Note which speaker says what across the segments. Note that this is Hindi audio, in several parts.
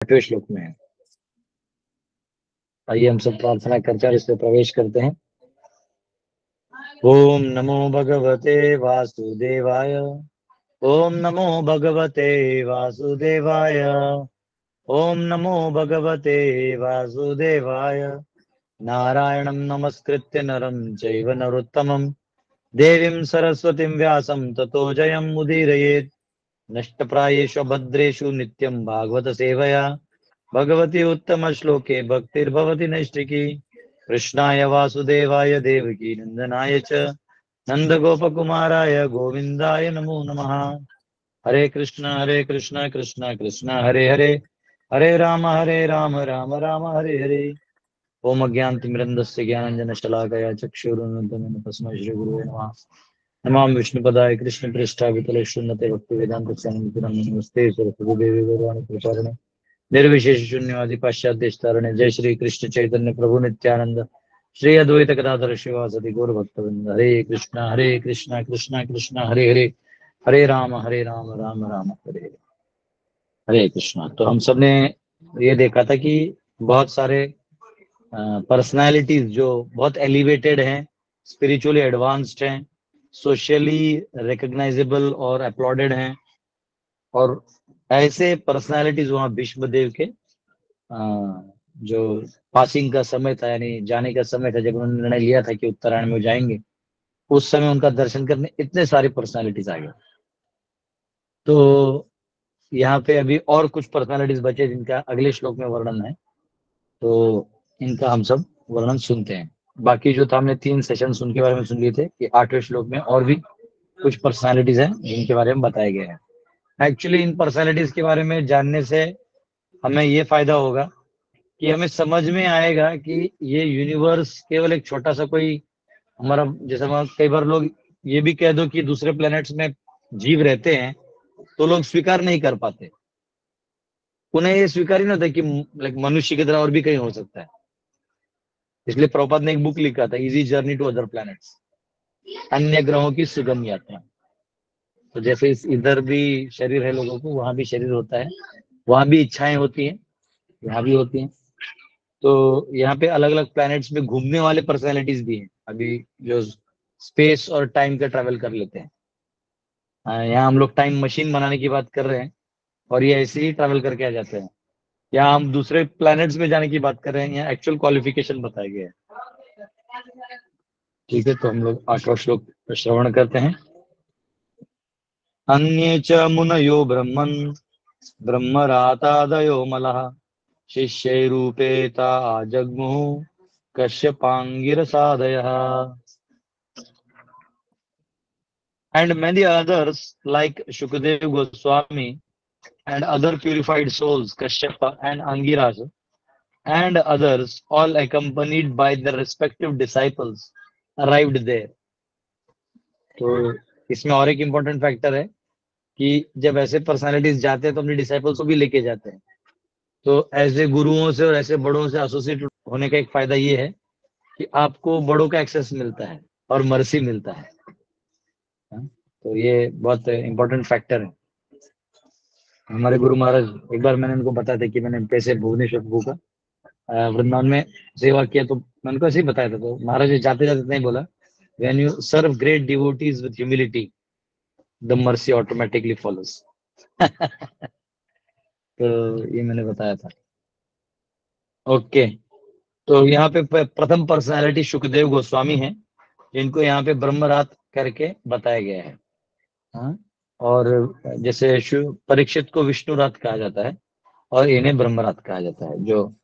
Speaker 1: 8वें श्लोक में है। आइए हम सब प्रार्थना करते हैं और इसमें प्रवेश करते हैं। ओम नमो भगवते वासुदेवाय। ओम नमो भगवते वासुदेवाय। ओम नमो भगवते वासुदेवाय। नारायणं नमस्कृत्य नरं चैव नरोत्तमं देवीं सरस्वतीं व्यासं ततो जयं मुदीरयेत्। नष्टप्रायेषु भद्रेषु नित्यं भागवत सेवया भगवती उत्तम श्लोके भक्तिर्भवति नैष्टिकी। कृष्णाय वासुदेवाय देवकी नंदनाय च नंदगोपकुमाराय गोविंदाय नमो नमः। हरे कृष्ण कृष्ण कृष्ण हरे हरे हरे राम राम राम हरे हरे। ओम अज्ञानतिमिरन्धस्य ज्ञानाञ्जनशलाकया चक्षुरुन्मिलितं तस्मै श्रीगुरुवे नमः। नमामि विष्णुपदाय कृष्णपृष्ठाभितले श्रीमते भक्तिवेदान्तस्वामिनिधि नमस्ते सरस्वतीदेवी गौरवाणी प्रचारिणे निर्विशेष शून्यवादी पाश्चात्य देशतारिणे। जय श्री कृष्ण चैतन्य प्रभु नित्यानंद श्री अद्वैत गदाधर शिवासदि गौर भक्तवृंद। हरे कृष्णा कृष्णा कृष्णा हरे हरे हरे राम राम राम हरे हरे। हरे कृष्णा। तो हम सब ने ये देखा था कि बहुत सारे पर्सनालिटीज जो बहुत एलिवेटेड हैं, स्पिरिचुअली एडवांस्ड हैं, सोशली रिकग्नाइजेबल और अपलॉडेड हैं, और ऐसे पर्सनालिटीज वहां भीष्मदेव के जो पासिंग का समय था, यानी जाने का समय था, जब उन्होंने निर्णय लिया था कि उत्तरायण में जाएंगे, उस समय उनका दर्शन करने इतने सारी पर्सनालिटीज आ गए। तो यहाँ पे अभी और कुछ पर्सनालिटीज बचे जिनका अगले श्लोक में वर्णन है, तो इनका हम सब वर्णन सुनते हैं। बाकी जो था हमने 3 सेशन उनके बारे में सुन लिए थे कि 8वें श्लोक में और भी कुछ पर्सनालिटीज हैं जिनके बारे में बताए गए हैं। एक्चुअली इन पर्सनालिटीज के बारे में जानने से हमें ये फायदा होगा कि हमें समझ में आएगा कि ये यूनिवर्स केवल एक छोटा सा कोई हमारा, जैसे कई बार लोग ये भी कह दो कि दूसरे प्लैनेट्स में जीव रहते हैं, तो लोग स्वीकार नहीं कर पाते। उन्हें ये स्वीकार ही नहीं होता कि लाइक मनुष्य की तरह और भी कहीं हो सकता है। इसलिए प्रभुपाद ने एक बुक लिखा था, easy journey to other planets, अन्य ग्रहों की सुगम यात्रा। तो जैसे इधर भी शरीर है लोगों को, वहां भी शरीर होता है, वहां भी इच्छाएं होती हैं, यहाँ भी होती हैं। तो यहाँ पे अलग अलग प्लैनेट्स में घूमने वाले पर्सनालिटीज भी हैं अभी, जो स्पेस और टाइम का ट्रैवल कर लेते हैं। यहाँ हम लोग टाइम मशीन बनाने की बात कर रहे हैं और ये ऐसे ही ट्रैवल करके आ जाते हैं। यहाँ हम दूसरे प्लैनेट्स में जाने की बात कर रहे हैं, यहाँ एक्चुअल क्वालिफिकेशन बताए गए हैं। ठीक है, तो हम लोग 8वां श्लोक श्रवण करते हैं। अन्ये च मुनयो ब्रह्मन् ब्रह्मरातादयो मलः शिष्यैरूपेता जग्मुः कश्यपाङ्गिरसादयः। And many others like Shukadeva Goswami and other purified souls, Kashyapa and Angiras, and others, all accompanied by their respective disciples, arrived there. तो इसमें और एक इम्पोर्टेंट फैक्टर है कि जब ऐसे पर्सनालिटीज जाते हैं तो अपने डिसाइपल्स को भी लेके जाते हैं। तो ऐसे गुरुओं से और ऐसे बड़ों से एसोसिएट होने का एक फायदा ये है कि आपको बड़ों का एक्सेस मिलता है और मर्सी मिलता है। तो ये बहुत इम्पोर्टेंट फैक्टर है। हमारे गुरु महाराज, एक बार मैंने उनको बताया था कि मैंने कैसे भुवनेश्वर प्रभु का वृंदावन में सेवा किया, तो मैंने उनको ऐसे ही बताया था। तो महाराज जी जाते जाते नहीं बोला, when you serve great devotees with humility the mercy automatically follows. तो ये मैंने बताया था। ओके, तो यहाँ पे प्रथम पर्सनालिटी सुखदेव गोस्वामी है, जिनको यहाँ पे ब्रह्मरात करके बताया गया है। हाँ? और जैसे परीक्षित को विष्णु रात कहा जाता है और इन्हें ब्रह्मरात कहा जाता है, जो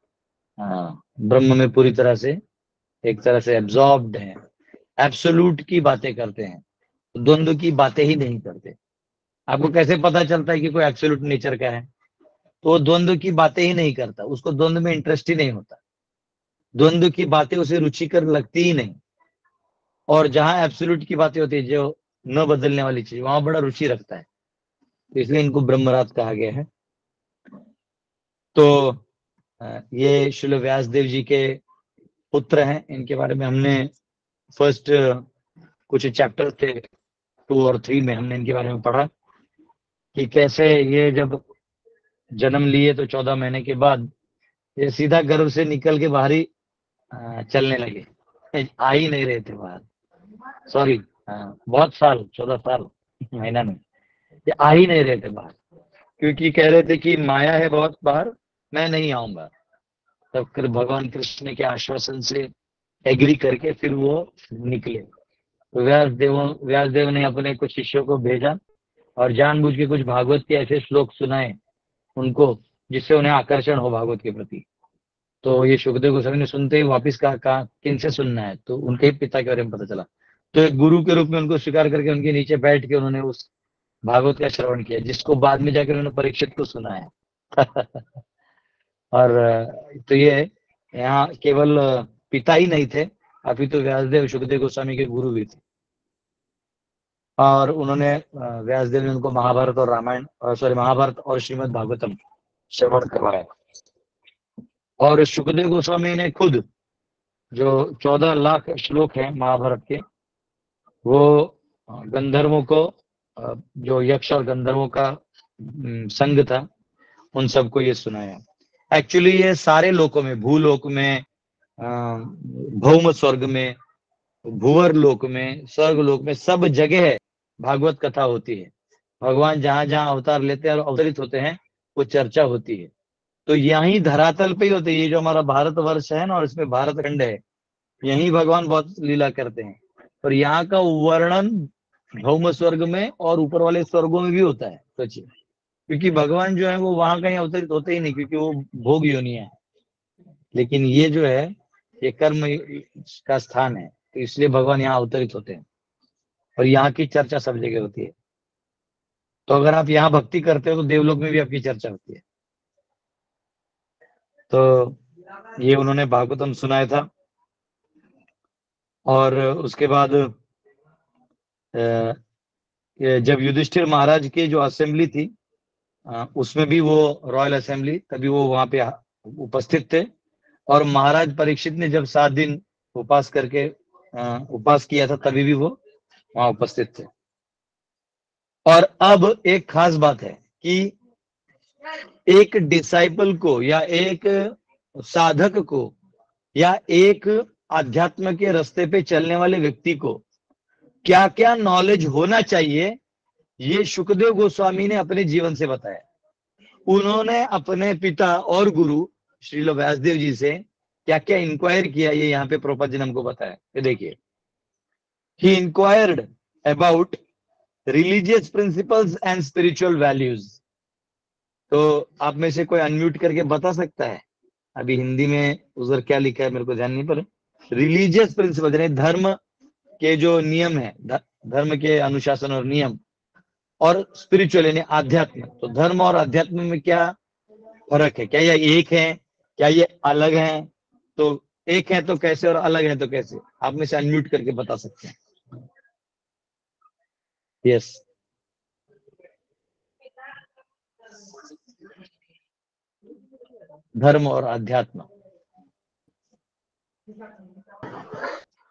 Speaker 1: ब्रह्म में पूरी तरह से एक तरह से एब्जॉर्ब्ड है, एब्सोल्यूट की बातें करते हैं, द्वंद्व की बातें ही नहीं करते। आपको कैसे पता चलता है कि कोई एब्सोल्यूट नेचर का है? तो वो द्वंद्व की बातें ही नहीं करता, उसको द्वंद्व में इंटरेस्ट ही नहीं होता, द्वंद्व की बातें उसे रुचिकर लगती ही नहीं। और जहां एब्सोल्यूट की बातें होती है, जो न बदलने वाली चीज, वहां बड़ा रुचि रखता है। तो इसलिए इनको ब्रह्मरात कहा गया है। तो ये श्रील व्यास देव जी के पुत्र हैं। इनके बारे में हमने फर्स्ट कुछ चैप्टर थे 2 और 3 में हमने इनके बारे में पढ़ा कि कैसे ये जब जन्म लिए तो 14 महीने के बाद ये सीधा गर्भ से निकल के बाहर ही चलने लगे, आ ही नहीं रहे थे बाहर। सॉरी, बहुत साल, 14 साल, महीना नहीं, ये आ ही नहीं रहे थे बाहर, क्योंकि कह रहे थे कि माया है बहुत बाहर, मैं नहीं आऊंगा। तब फिर भगवान कृष्ण के आश्वासन से एग्री करके फिर वो निकले। तो व्यासदेव ने अपने कुछ शिष्यों को भेजा और जानबूझ के कुछ भागवत के ऐसे श्लोक सुनाए उनको, जिससे उन्हें आकर्षण हो भागवत के प्रति। तो ये सुखदेव गोस्वामी ने सुनते ही वापिस कहा किन से सुनना है, तो उनके ही पिता के बारे में पता चला। तो एक गुरु के रूप में उनको स्वीकार करके उनके नीचे बैठ के उन्होंने उस भागवत का श्रवण किया, जिसको बाद में जाकर उन्होंने परीक्षित को सुनाया। और तो ये यहाँ केवल पिता ही नहीं थे, अभी तो व्यासदेव सुखदेव गोस्वामी के गुरु भी थे। और उन्होंने व्यासदेव ने उनको महाभारत और रामायण, महाभारत और श्रीमद् भागवतम श्रवण करवाया। और सुखदेव गोस्वामी ने खुद जो 14 लाख श्लोक हैं महाभारत के, वो गंधर्वों को, जो यक्ष और गंधर्वों का संग था, उन सबको ये सुनाया। एक्चुअली ये सारे लोकों में, भूलोक में, भौम स्वर्ग में, भूवर लोक में, स्वर्ग लोक में, सब जगह भागवत कथा होती है। भगवान जहां जहां अवतार लेते हैं और अवतरित होते हैं, वो चर्चा होती है। तो यहीं धरातल पे ही होते है। ये जो हमारा भारत वर्ष है ना, और इसमें भारत खंड है, यहीं भगवान बहुत लीला करते हैं। और यहाँ का वर्णन भौम स्वर्ग में और ऊपर वाले स्वर्गों में भी होता है, सोचिए। क्योंकि भगवान जो है वो वहां कहीं अवतरित होते ही नहीं, क्योंकि वो भोग योनि है। लेकिन ये जो है, ये कर्म का स्थान है, तो इसलिए भगवान यहाँ अवतरित होते हैं और यहाँ की चर्चा सब जगह होती है। तो अगर आप यहाँ भक्ति करते हो तो देवलोक में भी आपकी चर्चा होती है। तो ये उन्होंने भागवतम सुनाया था। और उसके बाद जब युधिष्ठिर महाराज की जो असेंबली थी, उसमें भी वो रॉयल असेंबली, तभी वो वहां पे उपस्थित थे। और महाराज परीक्षित ने जब 7 दिन उपास करके उपास किया था, तभी भी वो वहां उपस्थित थे। और अब एक खास बात है कि एक डिसाइपल को, या एक साधक को, या एक अध्यात्म के रास्ते पे चलने वाले व्यक्ति को क्या क्या नॉलेज होना चाहिए, ये सुखदेव गोस्वामी ने अपने जीवन से बताया। उन्होंने अपने पिता और गुरु श्रील व्यासदेव जी से क्या क्या इंक्वायर किया, ये यहाँ पे प्रभुपाद जी ने हमको बताया। ये देखिए, he inquired about religious principles and spiritual values. तो आप में से कोई अनम्यूट करके बता सकता है, अभी हिंदी में उधर क्या लिखा है मेरे को ध्यान नहीं, पर रिलीजियस प्रिंसिपल यानी धर्म के जो नियम है, धर्म के अनुशासन और नियम, और स्पिरिचुअल यानी आध्यात्म। तो धर्म और अध्यात्म में क्या फर्क है, क्या ये एक है, क्या ये अलग है? तो एक है तो कैसे, और अलग है तो कैसे? आप में से अनम्यूट करके बता सकते हैं। यस, धर्म और अध्यात्म।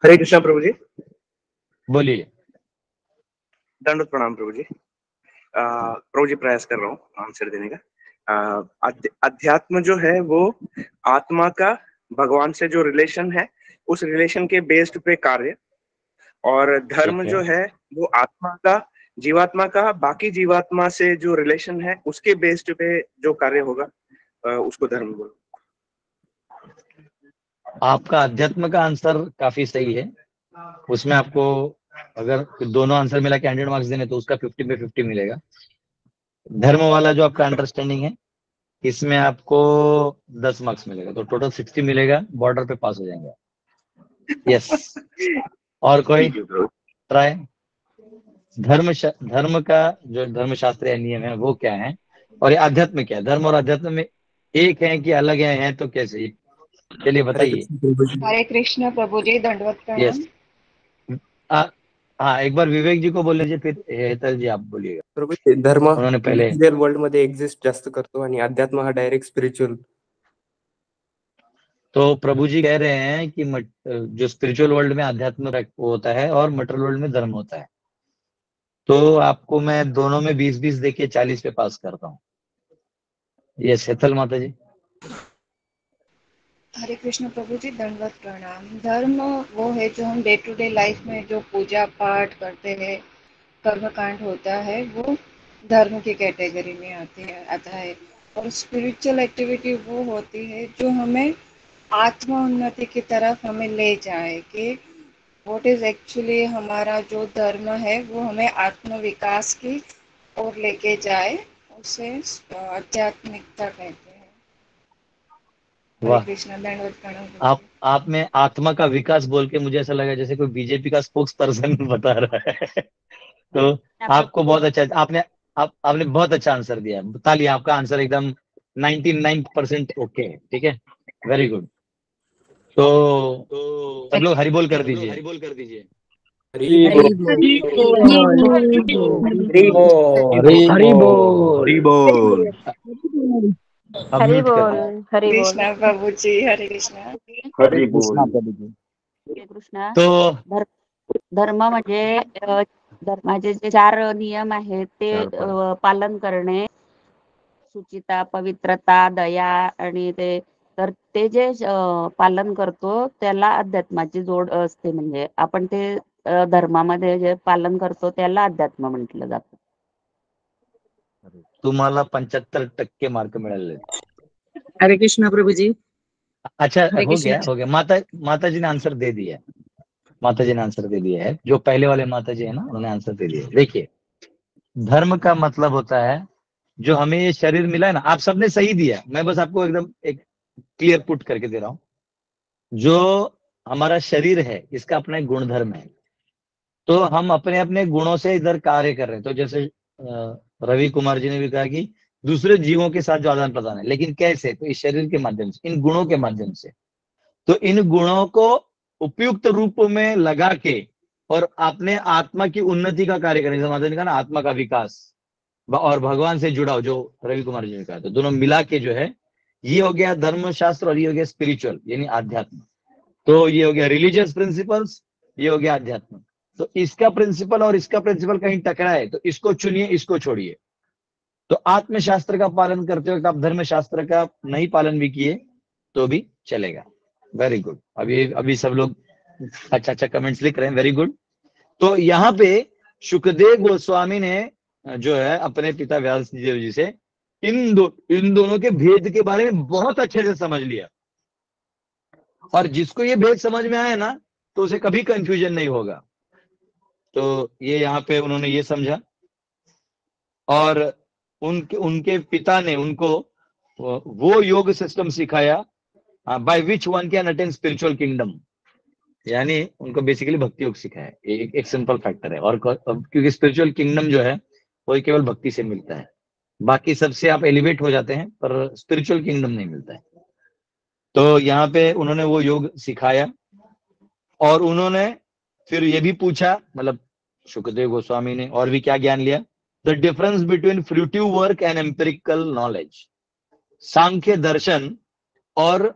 Speaker 2: हरे कृष्णा प्रभु जी।
Speaker 1: बोलिए।
Speaker 2: दंडवत प्रणाम प्रभु जी। प्रभु जी प्रयास कर रहा हूँ आंसर देने का। अध्यात्म जो है वो आत्मा का भगवान से जो रिलेशन है, उस रिलेशन के बेस्ड पे कार्य, और धर्म जो है वो आत्मा का, जीवात्मा का बाकी जीवात्मा से जो रिलेशन है उसके बेस्ड पे जो कार्य होगा, उसको धर्म बोलो।
Speaker 1: आपका अध्यात्म का आंसर काफी सही है। उसमें आपको अगर दोनों आंसर मिला के 100 मार्क्स देने, तो उसका 50 पे 50 मिलेगा। धर्म वाला जो आपका अंडरस्टैंडिंग है, इसमें आपको 10 मार्क्स मिलेगा, तो टोटल 60 मिलेगा, बॉर्डर पे पास हो जाएंगे। यस। और कोई ट्राई? धर्म का जो धर्मशास्त्र या नियम है वो क्या है, और ये अध्यात्म क्या है? धर्म और अध्यात्म में एक है कि अलग है तो कैसे? चलिए बताइए।
Speaker 3: हरे कृष्ण प्रभु जी, दंडवत प्रणाम।
Speaker 1: यस। हाँ, एक बार विवेक जी को बोल लीजिए, फिर हेतल जी आप बोलिएगा।
Speaker 4: प्रभू जी, धर्म
Speaker 1: उन्होंने पहले
Speaker 4: रियल वर्ल्ड मध्ये एक्झिस्ट जास्त करतो आणि अध्यात्म हा डायरेक्ट स्पिरिच्युअल।
Speaker 1: तो प्रभु जी कह रहे हैं कि जो स्पिरिचुअल वर्ल्ड में अध्यात्म होता है और मटेरियल वर्ल्ड में धर्म होता है। तो आपको मैं दोनों में 20-20 देके 40 पे पास करता हूँ। ये शीतल माता जी।
Speaker 3: हरे कृष्ण प्रभु जी, दंडवत प्रणाम। धर्म वो है जो हम डे टू डे लाइफ में जो पूजा पाठ करते हैं, कर्मकांड होता है, वो धर्म की कैटेगरी में आता है। और स्पिरिचुअल एक्टिविटी वो होती है जो हमें आत्म उन्नति की तरफ हमें ले जाए, कि व्हाट इज एक्चुअली हमारा जो धर्म है वो हमें आत्म विकास की ओर लेके जाए। उसे आध्यात्मिकता कहते हैं। हरे
Speaker 1: वाह,
Speaker 3: कृष्णा, दंडवत प्रणाम प्रभु जी।
Speaker 1: आप में आत्मा का विकास बोल के मुझे ऐसा लगा जैसे कोई बीजेपी का स्पोक्स पर्सन बता रहा है। तो आपको बहुत अच्छा, आपने बहुत अच्छा आंसर दिया। ताली, आपका आंसर एकदम 99% ओके है, ठीक है, वेरी गुड। तो सब लोग हरि बोल कर दीजिए।
Speaker 4: हरी
Speaker 5: हरि
Speaker 4: बोल।
Speaker 5: बोल।
Speaker 1: हरि
Speaker 5: हरि
Speaker 1: बोल।
Speaker 5: बोल।
Speaker 6: हरी बोल।
Speaker 1: अब
Speaker 7: हरि
Speaker 1: म्यूट कर
Speaker 7: बोल।
Speaker 1: दो।
Speaker 7: हरि बोल।
Speaker 3: कृष्णा प्रभु जी, हरे कृष्णा।
Speaker 6: हरी
Speaker 5: हरे कृष्णा
Speaker 6: बोल।
Speaker 5: प्रभु जी।
Speaker 7: हरे कृष्णा।
Speaker 1: तो
Speaker 7: धर्म म्हणजे धर्माचे जे 4 नियम आहेत ते पालन करणे, शुचिता, पवित्रता, दया आणि तर ते जे पालन करतो त्याला अध्यात्माची जोड असते. म्हणजे आपण ते धर्मामध्ये जे पालन करतो त्याला अध्यात्म म्हटलं जातं.
Speaker 1: तुम्हाला 75% मार्क मिळाले।
Speaker 8: हरे कृष्णा प्रभु जी।
Speaker 1: अच्छा,
Speaker 8: हरे
Speaker 1: हो
Speaker 8: कृष्णा।
Speaker 1: गया। माता जी ने आंसर दे दिया। माता जी ने आंसर दे दिया है। जो पहले वाले माता जी है ना, उन्होंने आंसर दे दिया। देखिए, धर्म का मतलब होता है जो हमें ये शरीर मिला है ना, आप सबने सही दिया, मैं बस आपको एकदम एक क्लियर पुट करके दे रहा हूं। जो हमारा शरीर है इसका अपना एक गुण धर्म है, तो हम अपने अपने गुणों से इधर कार्य कर रहे हैं। तो जैसे रवि कुमार जी ने भी कहा कि दूसरे जीवों के साथ जो आदान प्रदान है, लेकिन कैसे? तो इस शरीर के माध्यम से, इन गुणों के माध्यम से। तो इन गुणों को उपयुक्त रूप में लगा के और अपने आत्मा की उन्नति का कार्य करने, माता ने कहा ना, आत्मा का विकास और भगवान से जुड़ाव, जो रवि कुमार जी ने कहा, तो दोनों मिला के जो है, ये हो गया धर्मशास्त्र और ये हो गया स्पिरिचुअल यानी आध्यात्म। तो ये हो गया रिलीजियस प्रिंसिपल्स, ये हो गया अध्यात्म। तो इसका प्रिंसिपल और इसका प्रिंसिपल कहीं टकराए तो इसको चुनिए, इसको छोड़िए। तो आत्मशास्त्र का पालन करते वक्त आप धर्मशास्त्र का नहीं पालन भी किए तो भी चलेगा। Very good. अभी सब लोग अच्छा कमेंट्स लिख रहे हैं, वेरी गुड। तो यहाँ पे सुखदेव गोस्वामी ने जो है अपने पिता व्यास देव जी से इन दोनों के भेद के बारे में बहुत अच्छे से समझ लिया। और जिसको ये भेद समझ में आया ना, तो उसे कभी कंफ्यूजन नहीं होगा। तो ये यहाँ पे उन्होंने ये समझा, और उनके पिता ने उनको वो योग सिस्टम सिखाया by which one can attain spiritual kingdom, यानी उनको बेसिकली भक्ति योग सिखाया। एक सिंपल फैक्टर है। और क्योंकि स्पिरिचुअल किंगडम जो है वो केवल भक्ति से मिलता है, बाकी सबसे आप एलिवेट हो जाते हैं पर स्पिरिचुअल किंगडम नहीं मिलता है। तो यहाँ पे उन्होंने वो योग सिखाया और उन्होंने फिर ये भी पूछा, मतलब सुखदेव गोस्वामी ने और भी क्या ज्ञान लिया, the difference between fruitive work and empirical knowledge, Sankhya दर्शन और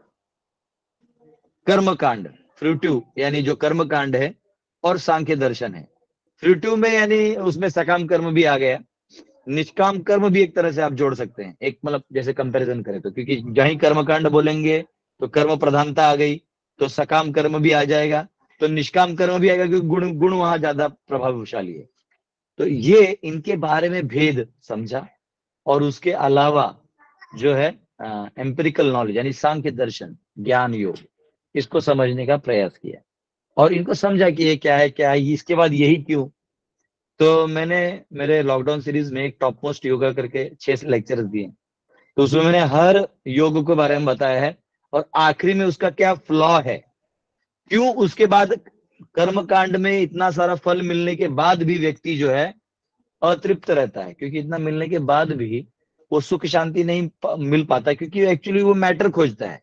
Speaker 1: कर्मकांड। फ्रूटिव यानी जो कर्मकांड है और सांख्य दर्शन है। फ्रूटिव में यानी उसमें सकाम कर्म भी आ गया, निष्काम कर्म भी एक तरह से आप जोड़ सकते हैं, एक मतलब जैसे कंपैरिजन करें तो, क्योंकि जहां कर्मकांड बोलेंगे तो कर्म प्रधानता आ गई, तो सकाम कर्म भी आ जाएगा, तो निष्काम कर्म भी आएगा, क्योंकि गुण वहां ज्यादा प्रभावशाली है। तो ये इनके बारे में भेद समझा, और उसके अलावा जो है एम्पिरिकल नॉलेज यानी सांख्य दर्शन, ज्ञान योग, इसको समझने का प्रयास किया और इनको समझा कि ये क्या है क्या है, इसके बाद यही क्यों। तो मैंने मेरे लॉकडाउन सीरीज में एक टॉप मोस्ट योगा करके 6 लेक्चर्स दिए, तो उसमें मैंने हर योग के बारे में बताया है और आखिरी में उसका क्या फ्लॉ है, क्यों उसके बाद कर्मकांड में इतना सारा फल मिलने के बाद भी व्यक्ति जो है अतृप्त रहता है, क्योंकि इतना मिलने के बाद भी वो सुख शांति नहीं मिल पाता, क्योंकि एक्चुअली वो मैटर खोजता है।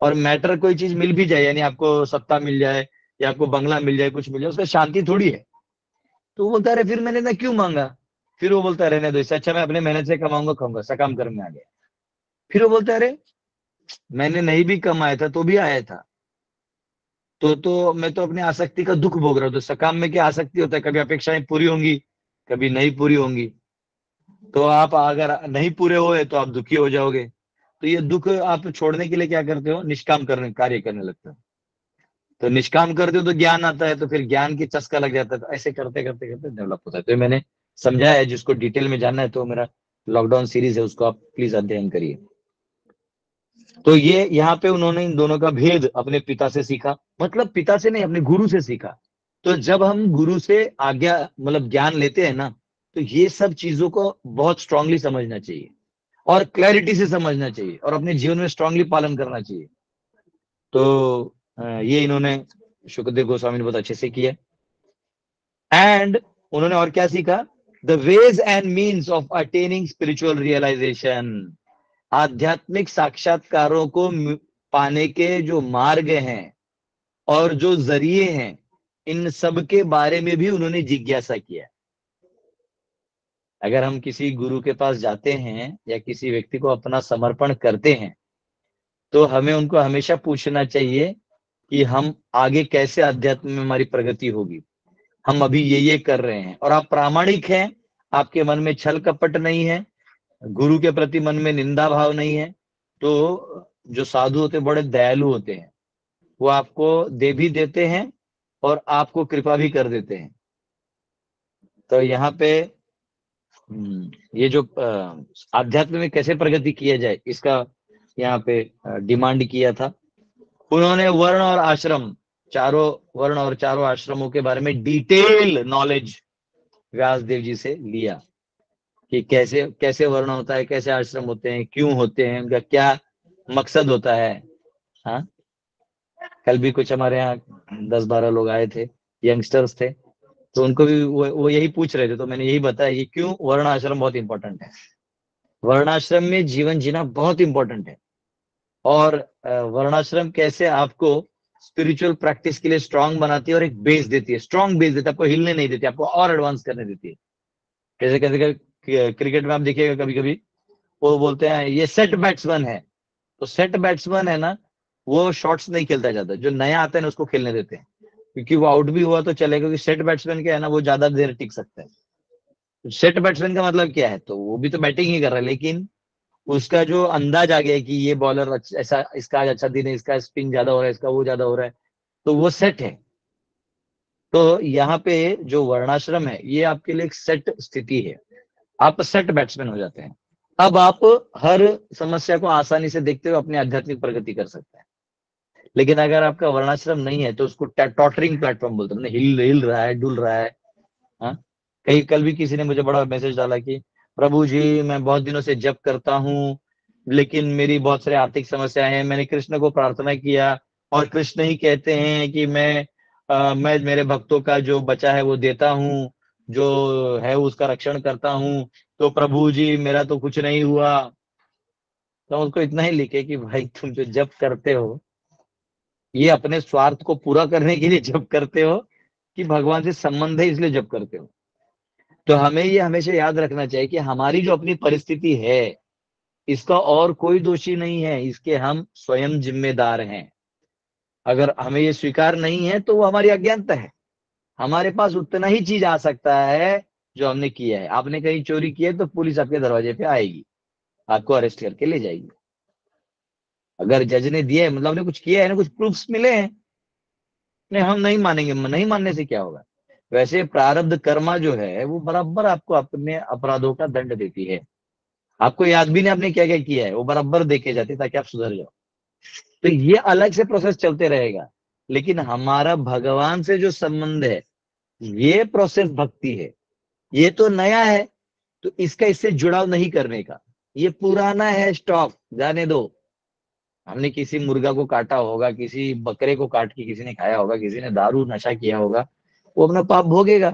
Speaker 1: और मैटर कोई चीज मिल भी जाए, यानी आपको सत्ता मिल जाए या आपको बंगला मिल जाए, कुछ मिल जाए, उसका शांति थोड़ी है। तो वो बोलता है फिर मैंने ना क्यों मांगा, फिर वो बोलता है रहने दो, इससे अच्छा मैं अपने मेहनत से कमाऊंगा, खाऊंगा, सकाम कर्म में आ गया। फिर वो बोलता है अरे मैंने नहीं भी कमाया था तो भी आया था, तो मैं तो अपनी आसक्ति का दुख भोग रहा हूं। तो सकाम में क्या आसक्ति होता है, कभी अपेक्षाएं पूरी होंगी, कभी नहीं पूरी होंगी। तो आप अगर नहीं पूरे हुए तो आप दुखी हो जाओगे, तो ये दुख आप छोड़ने के लिए क्या करते हो, निष्काम कार्य करने लगते हो। तो निष्काम करते हो तो ज्ञान आता है, तो फिर ज्ञान की चस्का लग जाता है, तो ऐसे करते करते करते डेवलप होता है। तो मैंने समझाया है, जिसको डिटेल में जानना है तो मेरा लॉकडाउन सीरीज है, उसको आप प्लीज अध्ययन करिए। तो ये यहाँ पे उन्होंने इन दोनों का भेद अपने पिता से सीखा, मतलब पिता से नहीं, अपने गुरु से सीखा। तो जब हम गुरु से आज्ञा मतलब ज्ञान लेते हैं ना, तो ये सब चीजों को बहुत स्ट्रांगली समझना चाहिए और क्लैरिटी से समझना चाहिए और अपने जीवन में स्ट्रांगली पालन करना चाहिए। तो ये इन्होंने शुकदेव गोस्वामी ने बहुत अच्छे से किया। एंड उन्होंने और क्या सीखा, the ways and means of attaining spiritual realisation, आध्यात्मिक साक्षात्कारों को पाने के जो मार्ग हैं और जो जरिए हैं, इन सब के बारे में भी उन्होंने जिज्ञासा किया। अगर हम किसी गुरु के पास जाते हैं या किसी व्यक्ति को अपना समर्पण करते हैं, तो हमें उनको हमेशा पूछना चाहिए कि हम आगे कैसे अध्यात्म में हमारी प्रगति होगी, हम अभी ये कर रहे हैं, और आप प्रामाणिक हैं, आपके मन में छल कपट नहीं है, गुरु के प्रति मन में निंदा भाव नहीं है, तो जो साधु होते बड़े दयालु होते हैं, वो आपको दे भी देते हैं और आपको कृपा भी कर देते हैं। तो यहाँ पे ये जो आध्यात्म में कैसे प्रगति किया जाए, इसका यहाँ पे डिमांड किया था। उन्होंने वर्ण और आश्रम, चारों वर्ण और चारों आश्रमों के बारे में डिटेल नॉलेज व्यासदेव जी से लिया कि कैसे कैसे वर्ण होता है, कैसे आश्रम होते हैं, क्यों होते हैं, उनका क्या मकसद होता है। हाँ, कल भी कुछ हमारे यहाँ 10-12 लोग आए थे, यंगस्टर्स थे, तो उनको भी वो यही पूछ रहे थे, तो मैंने यही बताया ये क्यों वर्ण आश्रम बहुत इंपॉर्टेंट है। वर्णाश्रम में जीवन जीना बहुत इंपॉर्टेंट है, और वर्णाश्रम कैसे आपको स्पिरिचुअल प्रैक्टिस के लिए स्ट्रांग बनाती है और एक बेस देती है, स्ट्रांग बेस देती है, आपको हिलने नहीं देती, आपको और एडवांस करने देती है। कैसे कैसे क्रिकेट में आप देखिएगा कभी कभी वो बोलते हैं ये सेट बैट्समैन है, तो सेट बैट्समैन है ना, वो शॉट्स नहीं खेलता जाता, जो नया आता है ना उसको खेलने देते हैं, क्योंकि वो आउट भी हुआ तो चलेगा, क्योंकि सेट बैट्समैन क्या है ना, वो ज्यादा देर टिक सकता है। सेट बैट्समैन का मतलब क्या है, तो वो भी तो बैटिंग ही कर रहा है, लेकिन उसका जो अंदाज आ गया कि ये बॉलर ऐसा, इसका आज अच्छा दिन है, इसका स्पिन ज्यादा हो रहा है, इसका वो ज्यादा हो रहा है, तो वो सेट है। तो यहाँ पे जो वर्णाश्रम है ये आपके लिए एक सेट स्थिति है, आप सेट बैट्समैन हो जाते हैं। अब आप हर समस्या को आसानी से देखते हुए अपनी आध्यात्मिक प्रगति कर सकते हैं। लेकिन अगर आपका वर्णाश्रम नहीं है तो उसको टॉटरिंग प्लेटफॉर्म बोलते हैं, हिल रहा है, डुल रहा है। हाँ, कल भी किसी ने मुझे बड़ा मैसेज डाला कि प्रभु जी मैं बहुत दिनों से जप करता हूँ, लेकिन मेरी बहुत सारी आर्थिक समस्याएं हैं, मैंने कृष्ण को प्रार्थना किया और कृष्ण ही कहते हैं कि मैं मेरे भक्तों का जो बचा है वो देता हूँ, जो है उसका रक्षण करता हूँ, तो प्रभु जी मेरा तो कुछ नहीं हुआ। तो उसको इतना ही लिखे कि भाई तुम जो जप करते हो ये अपने स्वार्थ को पूरा करने के लिए जप करते हो कि भगवान से संबंध है इसलिए जप करते हो। तो हमें ये हमेशा याद रखना चाहिए कि हमारी जो अपनी परिस्थिति है इसका और कोई दोषी नहीं है, इसके हम स्वयं जिम्मेदार हैं। अगर हमें ये स्वीकार नहीं है तो वो हमारी अज्ञानता है। हमारे पास उतना ही चीज आ सकता है जो हमने किया है। आपने कहीं चोरी की है तो पुलिस आपके दरवाजे पे आएगी, आपको अरेस्ट करके ले जाएगी। अगर जज ने दिया है मतलब आपने कुछ किया है ना, कुछ प्रूफ्स मिले हैं, नहीं हम नहीं मानेंगे, नहीं मानने से क्या होगा। वैसे प्रारब्ध कर्मा जो है वो बराबर आपको अपने अपराधों का दंड देती है। आपको याद भी नहीं आपने क्या क्या किया है, वो बराबर देखे जाते हैं ताकि आप सुधर जाओ। तो ये अलग से प्रोसेस चलते रहेगा, लेकिन हमारा भगवान से जो संबंध है ये प्रोसेस भक्ति है। ये तो नया है तो इससे जुड़ाव नहीं करने का, ये पुराना है, स्टॉप, जाने दो। हमने किसी मुर्गा को काटा होगा, किसी बकरे को काट के किसी ने खाया होगा, किसी ने दारू नशा किया होगा, वो अपना पाप भोगेगा।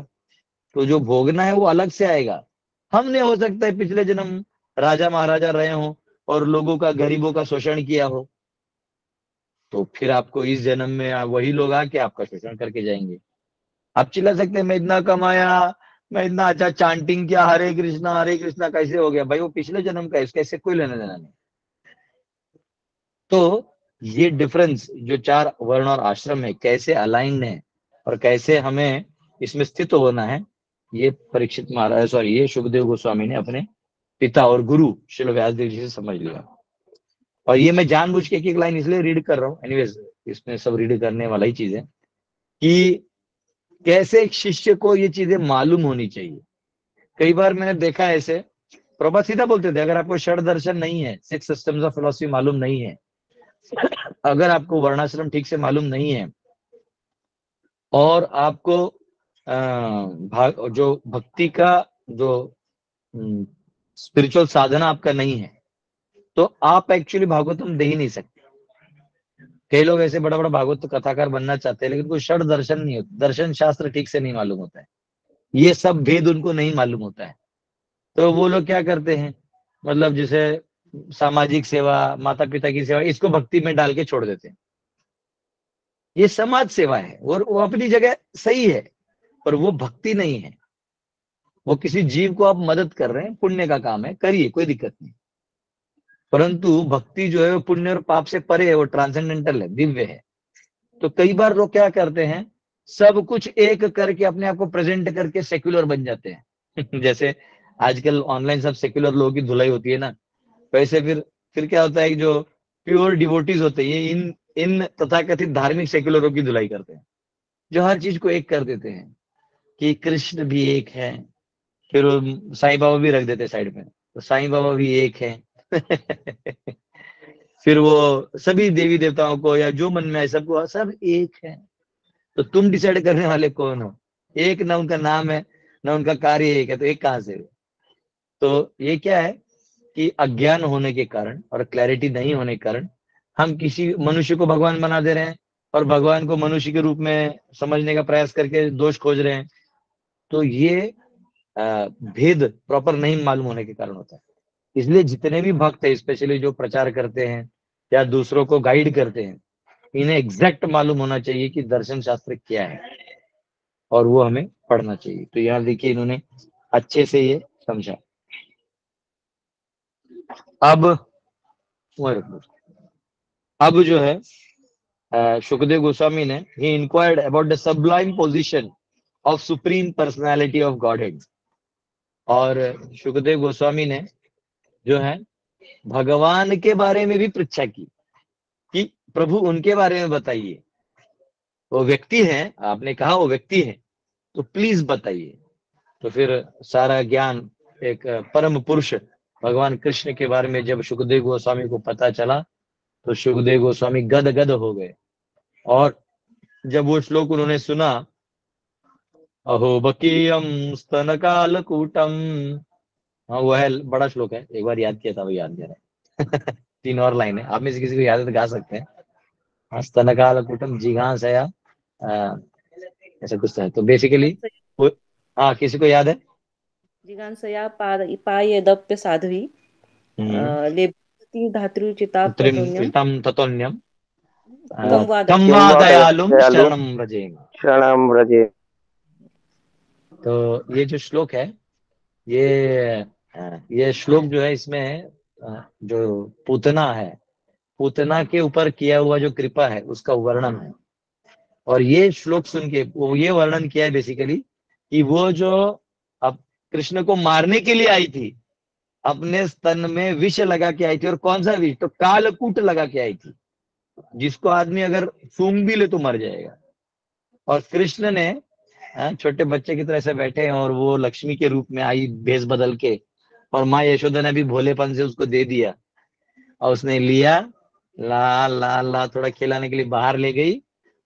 Speaker 1: तो जो भोगना है वो अलग से आएगा। हमने हो सकता है पिछले जन्म राजा महाराजा रहे हो और लोगों का, गरीबों का शोषण किया हो, तो फिर आपको इस जन्म में वही लोग आके आपका शोषण करके जाएंगे। आप चिल्ला सकते हैं मैं इतना कमाया, मैं इतना अच्छा चांटिंग किया, हरे कृष्णा कैसे हो गया, भाई वो पिछले जन्म का है, इससे कोई लेना देना नहीं। तो ये डिफरेंस जो 4 वर्ण और आश्रम है कैसे अलाइंड है और कैसे हमें इसमें स्थित होना है, ये परीक्षित महाराज ये शुकदेव गोस्वामी ने अपने पिता और गुरु श्रील व्यासदेव जी से समझ लिया। और ये मैं जानबूझ के एक एक लाइन इसलिए रीड कर रहा हूँ, एनीवेज इसमें सब रीड करने वाला ही चीज है कि कैसे एक शिष्य को ये चीजें मालूम होनी चाहिए। कई बार मैंने देखा है ऐसे, प्रभा सीधा बोलते थे, अगर आपको षड दर्शन नहीं है, 6 सिस्टम्स ऑफ फिलॉसफी मालूम नहीं है, अगर आपको वर्णाश्रम ठीक से मालूम नहीं है, और आपको जो भक्ति का जो स्पिरिचुअल साधना आपका नहीं है, तो आप एक्चुअली भागवतम दे ही नहीं सकते। कई लोग ऐसे बड़ा बड़ा भागवत कथाकार बनना चाहते हैं, लेकिन कोई षड दर्शन नहीं होता, दर्शन शास्त्र ठीक से नहीं मालूम होता है, ये सब भेद उनको नहीं मालूम होता है। तो वो लोग क्या करते हैं, मतलब जैसे सामाजिक सेवा, माता पिता की सेवा, इसको भक्ति में डाल के छोड़ देते हैं। ये समाज सेवा है और वो अपनी जगह सही है, पर वो भक्ति नहीं है। वो किसी जीव को आप मदद कर रहे हैं, पुण्य का काम है, करिए, कोई दिक्कत नहीं। परंतु भक्ति जो है वो पुण्य और पाप से परे है, वो ट्रांसेंडेंटल है, दिव्य है। तो कई बार लोग क्या करते हैं, सब कुछ एक करके अपने आप को प्रेजेंट करके सेक्युलर बन जाते हैं। जैसे आजकल ऑनलाइन सब सेक्युलर लोगों की धुलाई होती है ना, वैसे फिर क्या होता है कि जो प्योर डिवोटीज होते हैं, ये इन तथाकथित धार्मिक सेक्युलरों की धुलाई करते हैं, जो हर चीज को एक कर देते हैं कि कृष्ण भी एक है, फिर साईं बाबा भी रख देते साइड में, तो साईं बाबा भी एक है। फिर वो सभी देवी देवताओं को या जो मन में है सबको, सब एक है। तो तुम डिसाइड करने वाले कौन हो? एक ना उनका नाम है, ना उनका कार्य एक है, तो एक कहां से? तो ये क्या है कि अज्ञान होने के कारण और क्लैरिटी नहीं होने के कारण हम किसी मनुष्य को भगवान बना दे रहे हैं और भगवान को मनुष्य के रूप में समझने का प्रयास करके दोष खोज रहे हैं। तो ये भेद प्रॉपर नहीं मालूम होने के कारण होता है। इसलिए जितने भी भक्त है, स्पेशली जो प्रचार करते हैं या दूसरों को गाइड करते हैं, इन्हें एग्जैक्ट मालूम होना चाहिए कि दर्शन शास्त्र क्या है और वो हमें पढ़ना चाहिए। तो यहाँ देखिए इन्होंने अच्छे से ये समझा। अब जो है सुखदेव गोस्वामी ने he inquired about the sublime position of supreme personality of godhead. और सुखदेव गोस्वामी ने जो है भगवान के बारे में भी परीक्षा की कि प्रभु उनके बारे में बताइए, वो व्यक्ति है, आपने कहा वो व्यक्ति है, तो प्लीज बताइए। तो फिर सारा ज्ञान एक परम पुरुष भगवान कृष्ण के बारे में जब सुखदेव गोस्वामी को पता चला, तो सुखदेव गोस्वामी गद गद हो गए। और जब वो श्लोक उन्होंने सुना, अहो बकीयम स्तन कालकूटम, हाँ वो है, बड़ा श्लोक है, एक बार याद किया था, वो याद कर रहे हैं। 3 और लाइन है, आप में से किसी को याद है तो गा सकते हैं। स्तन कालकूटम जिघांसया, ऐसा कुछ है। तो बेसिकली हाँ, किसी को याद है?
Speaker 5: जिगांसया पायेदप्य साध्वी लेभति धातृचिता
Speaker 1: ततोन्यम
Speaker 5: तम
Speaker 1: वा दयालुम शरणम व्रजेम। तो ये जो श्लोक है, ये श्लोक जो है, इसमें जो पूतना है, पूतना के ऊपर किया हुआ जो कृपा है उसका वर्णन है। और ये श्लोक सुन के वो ये वर्णन किया है बेसिकली कि वो जो अब कृष्ण को मारने के लिए आई थी, अपने स्तन में विष लगा के आई थी। और कौन सा विष? तो कालकूट लगा के आई थी, जिसको आदमी अगर सूंघ भी ले तो मर जाएगा। और कृष्ण ने छोटे बच्चे की तरह से बैठे हैं और वो लक्ष्मी के रूप में आई भेष बदल के, और माँ यशोदा ने भी भोलेपन से उसको दे दिया, और उसने लिया, ला ला ला थोड़ा खिलाने के लिए बाहर ले गई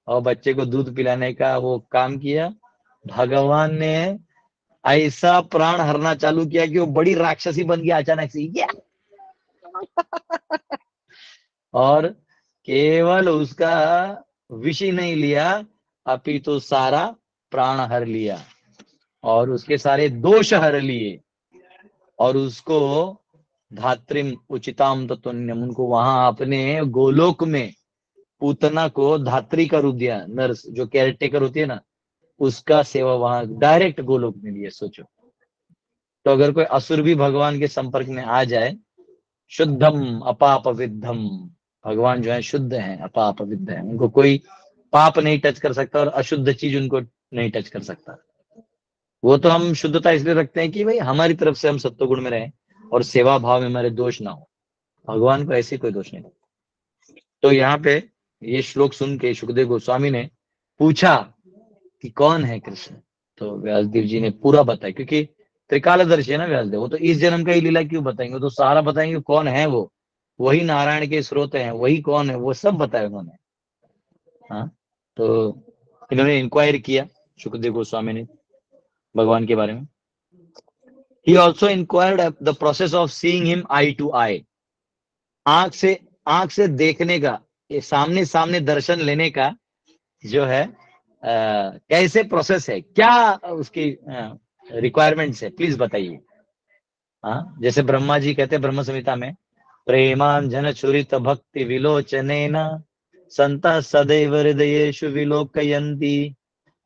Speaker 1: और बच्चे को दूध पिलाने का वो काम किया। भगवान ने ऐसा प्राण हरना चालू किया कि वो बड़ी राक्षसी बन गई अचानक से। और केवल उसका विष ही नहीं लिया, अपितु सारा प्राण हर लिया और उसके सारे दोष हर लिए, और उसको धात्रिम उचिताम तत्वन्यम, उनको वहां अपने गोलोक में पूतना को धात्री का रूप दिया। नर्स जो केयरटेकर होती है ना, उसका सेवा वहां डायरेक्ट गोलोक में लिया। सोचो, तो अगर कोई असुर भी भगवान के संपर्क में आ जाए, शुद्धम अपाप विद्धम, भगवान जो है शुद्ध है, अपाप विद्ध है, उनको कोई पाप नहीं टच कर सकता और अशुद्ध चीज उनको नहीं टच कर सकता। वो तो हम शुद्धता इसलिए रखते हैं कि भाई हमारी तरफ से हम सत्वगुण में रहें और सेवा भाव में हमारे दोष ना हो। भगवान को ऐसे कोई दोष नहीं। तो यहाँ पे ये श्लोक सुन के सुखदेव गोस्वामी ने पूछा कि कौन है कृष्ण। तो व्यासदेव जी ने पूरा बताया, क्योंकि त्रिकालदर्शी है ना व्यासदेव, वो तो इस जन्म का ही लीला क्यों बताएंगे, तो सारा बताएंगे कौन है वो, वही नारायण के स्रोत हैं, वही कौन है वो सब बताया उन्होंने। हाँ, तो इन्होंने इंक्वायर किया सुखदेव गोस्वामी ने भगवान के बारे में। He also inquired the process of seeing him eye to eye. आंख से देखने का, ये सामने सामने दर्शन लेने का जो है कैसे प्रोसेस है, क्या उसकी रिक्वायरमेंट्स है, प्लीज बताइए। हाँ, जैसे ब्रह्मा जी कहते हैं ब्रह्म संहिता में, प्रेमांजन छुरित भक्ति विलोचनेन संता सदैव हृदयेषु विलोकयन्ति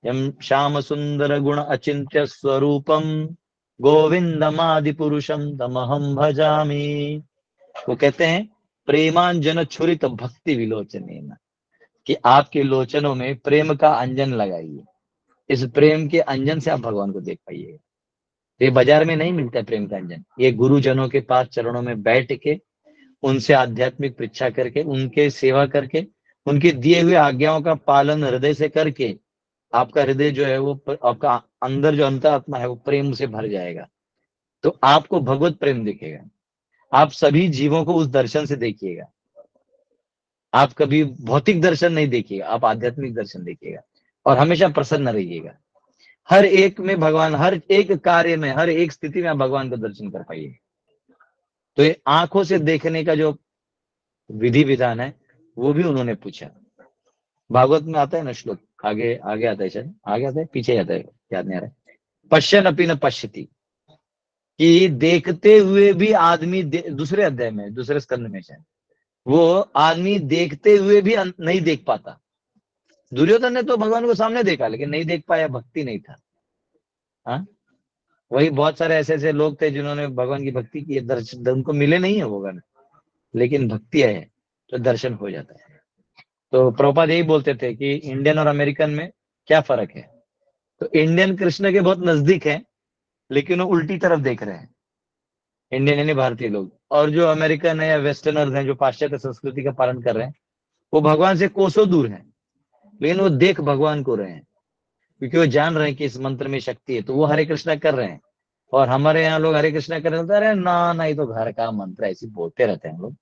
Speaker 1: यम श्याम सुंदर गुण अचिंत्य स्वरूपम गोविंदमादि पुरुषम तमहम भजामि। वो कहते हैं प्रेमांजन छुरित भक्ति विलोचनेन, कि आपके लोचनों में प्रेम का अंजन लगाइए, इस प्रेम के अंजन से आप भगवान को देख पाइए। ये बाजार में नहीं मिलता है प्रेम का अंजन, ये गुरुजनों के पास चरणों में बैठ के उनसे आध्यात्मिक परीक्षा करके, उनके सेवा करके, उनके दिए हुए आज्ञाओं का पालन हृदय से करके आपका हृदय जो है वो, आपका अंदर जो अंतरात्मा है वो प्रेम से भर जाएगा, तो आपको भगवत प्रेम दिखेगा। आप सभी जीवों को उस दर्शन से देखिएगा, आप कभी भौतिक दर्शन नहीं देखिएगा, आप आध्यात्मिक दर्शन देखिएगा और हमेशा प्रसन्न रहिएगा। हर एक में भगवान, हर एक कार्य में, हर एक स्थिति में आप भगवान को दर्शन कर पाइए। तो ये आंखों से देखने का जो विधि विधान है वो भी उन्होंने पूछा। भागवत में आता है ना श्लोक, आगे आता है, शायद आगे आता है पीछे आता है, याद नहीं आ रहा है। पश्यन अपि न पश्यति, कि देखते हुए भी आदमी, दूसरे अध्याय में, दूसरे स्कंद में शायद, वो आदमी देखते हुए भी नहीं देख पाता। दुर्योधन ने तो भगवान को सामने देखा लेकिन नहीं देख पाया, भक्ति नहीं था। हाँ, वही बहुत सारे ऐसे लोग थे जिन्होंने भगवान की भक्ति की, दर्शन उनको मिले नहीं है भगवान, लेकिन भक्ति है तो दर्शन हो जाता है। तो प्रभुपाद यही बोलते थे कि इंडियन और अमेरिकन में क्या फर्क है, तो इंडियन कृष्ण के बहुत नजदीक है लेकिन वो उल्टी तरफ देख रहे हैं, इंडियन यानी भारतीय लोग, और जो अमेरिकन है या वेस्टर्नर्स हैं जो पाश्चात्य संस्कृति का पालन कर रहे हैं, वो भगवान से कोसों दूर हैं लेकिन वो देख भगवान को रहे हैं, क्योंकि वो जान रहे हैं कि इस मंत्र में शक्ति है, तो वो हरे कृष्णा कर रहे हैं। और हमारे यहाँ लोग हरे कृष्णा कर रहे हैं, अरे ना ये तो घर का मंत्र, ऐसे बोलते रहते हैं हम लोग।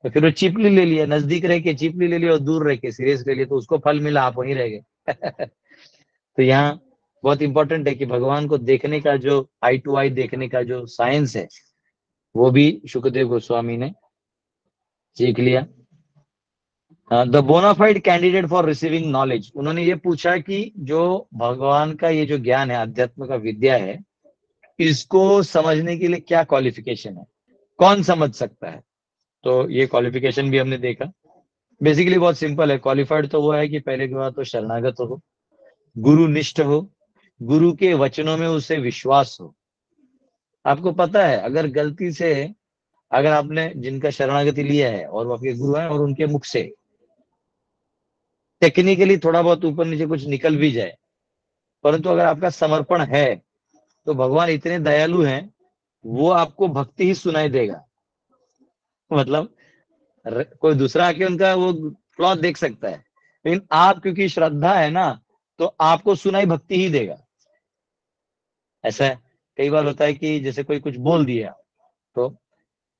Speaker 1: तो फिर वो चिपली ले लिया, नजदीक रह के चिपली ले लिया और दूर रह के सीरियस ले लिया, तो उसको फल मिला, आप वहीं रह गए। तो यहाँ बहुत इंपॉर्टेंट है कि भगवान को देखने का जो आई टू आई देखने का जो साइंस है वो भी सुखदेव गोस्वामी ने सीख लिया। The bonafide candidate for receiving knowledge, उन्होंने ये पूछा कि जो भगवान का ये जो ज्ञान है, अध्यात्म का विद्या है, इसको समझने के लिए क्या क्वालिफिकेशन है, कौन समझ सकता है। तो ये क्वालिफिकेशन भी हमने देखा, बेसिकली बहुत सिंपल है। क्वालिफाइड तो वो है कि पहले की बात तो शरणागत हो, गुरु निष्ठ हो, गुरु के वचनों में उसे विश्वास हो। आपको पता है अगर गलती से, अगर आपने जिनका शरणागति लिया है और वो आपके गुरु हैं और उनके मुख से टेक्निकली थोड़ा बहुत ऊपर नीचे कुछ निकल भी जाए, परंतु अगर आपका समर्पण है तो भगवान इतने दयालु हैं, वो आपको भक्ति ही सुनाई देगा। मतलब कोई दूसरा आके उनका वो फ्लॉ देख सकता है, लेकिन आप क्योंकि श्रद्धा है ना, तो आपको सुनाई भक्ति ही देगा। ऐसा है, कई बार होता है कि जैसे कोई कुछ बोल दिया तो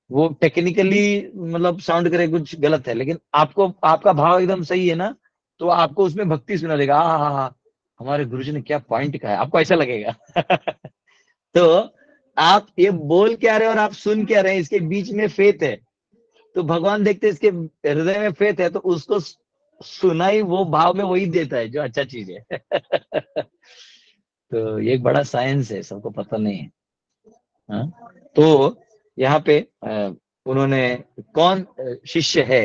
Speaker 1: वो टेक्निकली मतलब साउंड करे कुछ गलत है, लेकिन आपको, आपका भाव एकदम सही है ना, तो आपको उसमें भक्ति सुना देगा। हाँ, हमारे गुरुजी ने क्या पॉइंट कहा है, आपको ऐसा लगेगा। तो आप ये बोल क्या रहे और आप सुन क्या रहे, इसके बीच में फेथ है, तो भगवान देखते इसके हृदय में फेथ है, तो उसको सुनाई वो भाव में वही देता है जो अच्छा चीज है। तो ये एक बड़ा साइंस है, सबको पता नहीं है। हाँ? तो यहाँ पे उन्होंने कौन शिष्य है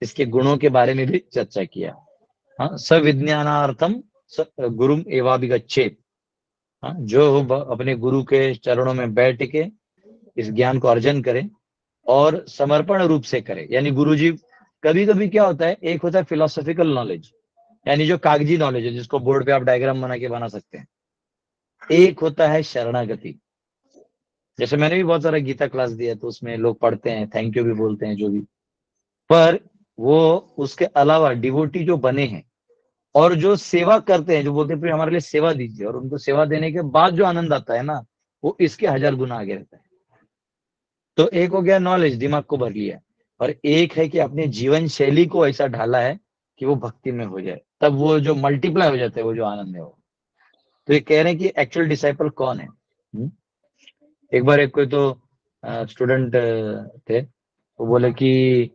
Speaker 1: इसके गुणों के बारे में भी चर्चा किया। हाँ, सविज्ञानार्थम गुरुम एवाभिगच्छेत्, जो अपने गुरु के चरणों में बैठ के इस ज्ञान को अर्जन करे और समर्पण रूप से करे। यानी गुरुजी, कभी कभी क्या होता है, एक होता है फिलोसॉफिकल नॉलेज, यानी जो कागजी नॉलेज है जिसको बोर्ड पे आप डायग्राम बना के बना सकते हैं, एक होता है शरणागति। जैसे मैंने भी बहुत सारा गीता क्लास दिया, तो उसमें लोग पढ़ते हैं, थैंक यू भी बोलते हैं, जो भी, पर वो उसके अलावा डिवोटी जो बने हैं और जो सेवा करते हैं, जो बोलते हैं फिर हमारे लिए सेवा दीजिए, और उनको सेवा देने के बाद जो आनंद आता है ना, वो इसके 1000 गुना आगे रहता है। तो एक हो गया नॉलेज, दिमाग को भर लिया, और एक है कि अपने जीवन शैली को ऐसा ढाला है कि वो भक्ति में हो जाए, तब वो जो मल्टीप्लाई हो जाता है, वो जो आनंद है वो। तो ये कह रहे हैं कि एक्चुअल डिसाइपल कौन है। एक बार एक कोई तो स्टूडेंट थे, वो बोले कि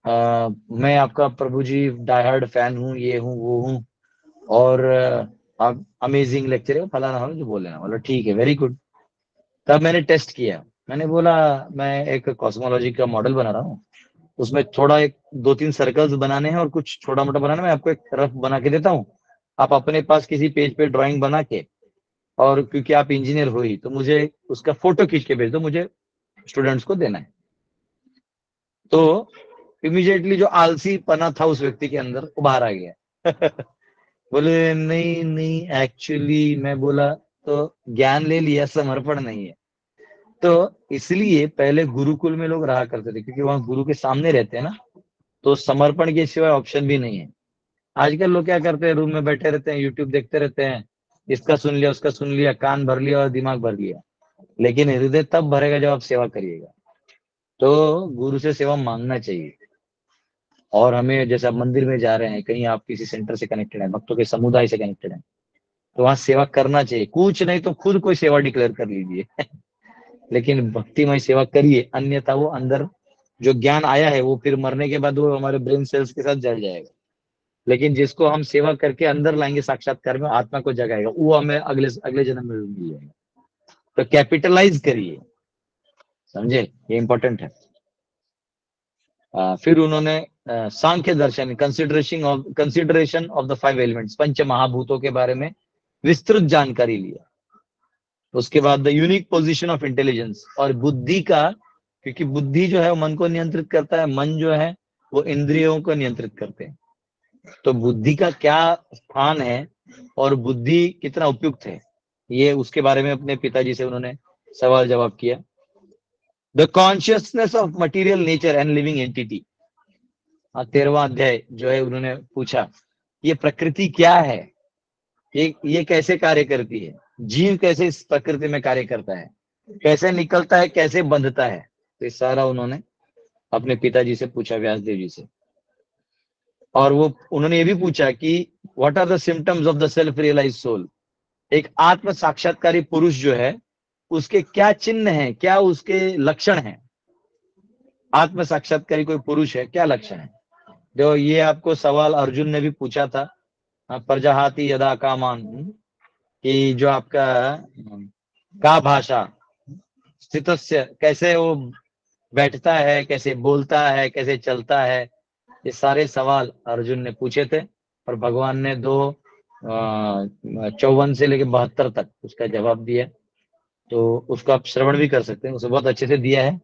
Speaker 1: मैं आपका प्रभु जी डायहार्ड फैन हूँ, ये हूँ वो हूँ, और आप अमेजिंग लेक्चर है, फलाना हो जो बोले ना। बोला ठीक है, वेरी गुड। तब मैंने टेस्ट किया, मैंने बोला मैं एक कॉस्मोलॉजी का मॉडल बना रहा हूँ, उसमें थोड़ा एक 2-3 सर्कल्स बनाने हैं और कुछ छोटा मोटा बनाना है, मैं आपको एक रफ बना के देता हूँ, आप अपने पास किसी पेज पे ड्राइंग बना के, और क्योंकि आप इंजीनियर हो ही, तो मुझे उसका फोटो खींच के भेज दो, मुझे स्टूडेंट्स को देना है। तो इमीडिएटली जो आलसी पना था उस व्यक्ति के अंदर वो बाहर आ गया। बोले नहीं नहीं, एक्चुअली मैं बोला तो ज्ञान ले लिया, समर्पण नहीं है। तो इसलिए पहले गुरुकुल में लोग रहा करते थे, क्योंकि वहां गुरु के सामने रहते हैं ना, तो समर्पण के सिवाय ऑप्शन भी नहीं है। आजकल लोग क्या करते हैं, रूम में बैठे रहते हैं, यूट्यूब देखते रहते हैं, इसका सुन लिया उसका सुन लिया, कान भर लिया और दिमाग भर लिया। लेकिन हृदय तब भरेगा जब आप सेवा करिएगा। तो गुरु से सेवा मांगना चाहिए। और हमें जैसे आप मंदिर में जा रहे हैं, कहीं आप किसी सेंटर से कनेक्टेड है, भक्तों के समुदाय से कनेक्टेड है, तो वहां सेवा करना चाहिए। कुछ नहीं तो खुद कोई सेवा डिक्लेयर कर लीजिए। लेकिन भक्तिमय सेवा करिए, अन्यथा वो अंदर जो ज्ञान आया है वो फिर मरने के बाद वो हमारे ब्रेन सेल्स के साथ जल जाएगा। लेकिन जिसको हम सेवा करके अंदर लाएंगे साक्षात्कार में, आत्मा को जगाएगा, वो हमें अगले अगले जन्म में मिल जाएगा। तो कैपिटलाइज करिए, समझे, ये इंपॉर्टेंट है। फिर उन्होंने सांख्य दर्शन, कंसिडरेशन ऑफ द 5 एलिमेंट्स, पंच महाभूतों के बारे में विस्तृत जानकारी लिया। उसके बाद the unique position of intelligence, और बुद्धि का, क्योंकि बुद्धि जो है वो मन को नियंत्रित करता है, मन जो है वो इंद्रियों को नियंत्रित करते हैं। तो बुद्धि का क्या स्थान है और बुद्धि कितना उपयुक्त है, ये उसके बारे में अपने पिताजी से उन्होंने सवाल जवाब किया। The consciousness of material nature and living entity, 13वां अध्याय जो है, उन्होंने पूछा ये प्रकृति क्या है, ये कैसे कार्य करती है, जीव कैसे इस प्रकृति में कार्य करता है, कैसे निकलता है, कैसे बंधता है। तो ये सारा उन्होंने अपने पिताजी से पूछा, व्यासदेव जी से। और वो उन्होंने ये भी पूछा कि what are the symptoms of the self realise soul, एक आत्म साक्षात्कारी पुरुष जो है उसके क्या चिन्ह हैं, क्या उसके लक्षण हैं। आत्म साक्षात्कारी कोई पुरुष है, क्या लक्षण है। जो ये आपको सवाल अर्जुन ने भी पूछा था, प्रजाहाति यदा कामान, कि जो आपका का भाषा स्थितस्य, कैसे वो बैठता है, कैसे बोलता है, कैसे चलता है, ये सारे सवाल अर्जुन ने पूछे थे। और भगवान ने 54 से लेकर 72 तक उसका जवाब दिया। तो उसको आप श्रवण भी कर सकते हैं, उसे बहुत अच्छे से दिया है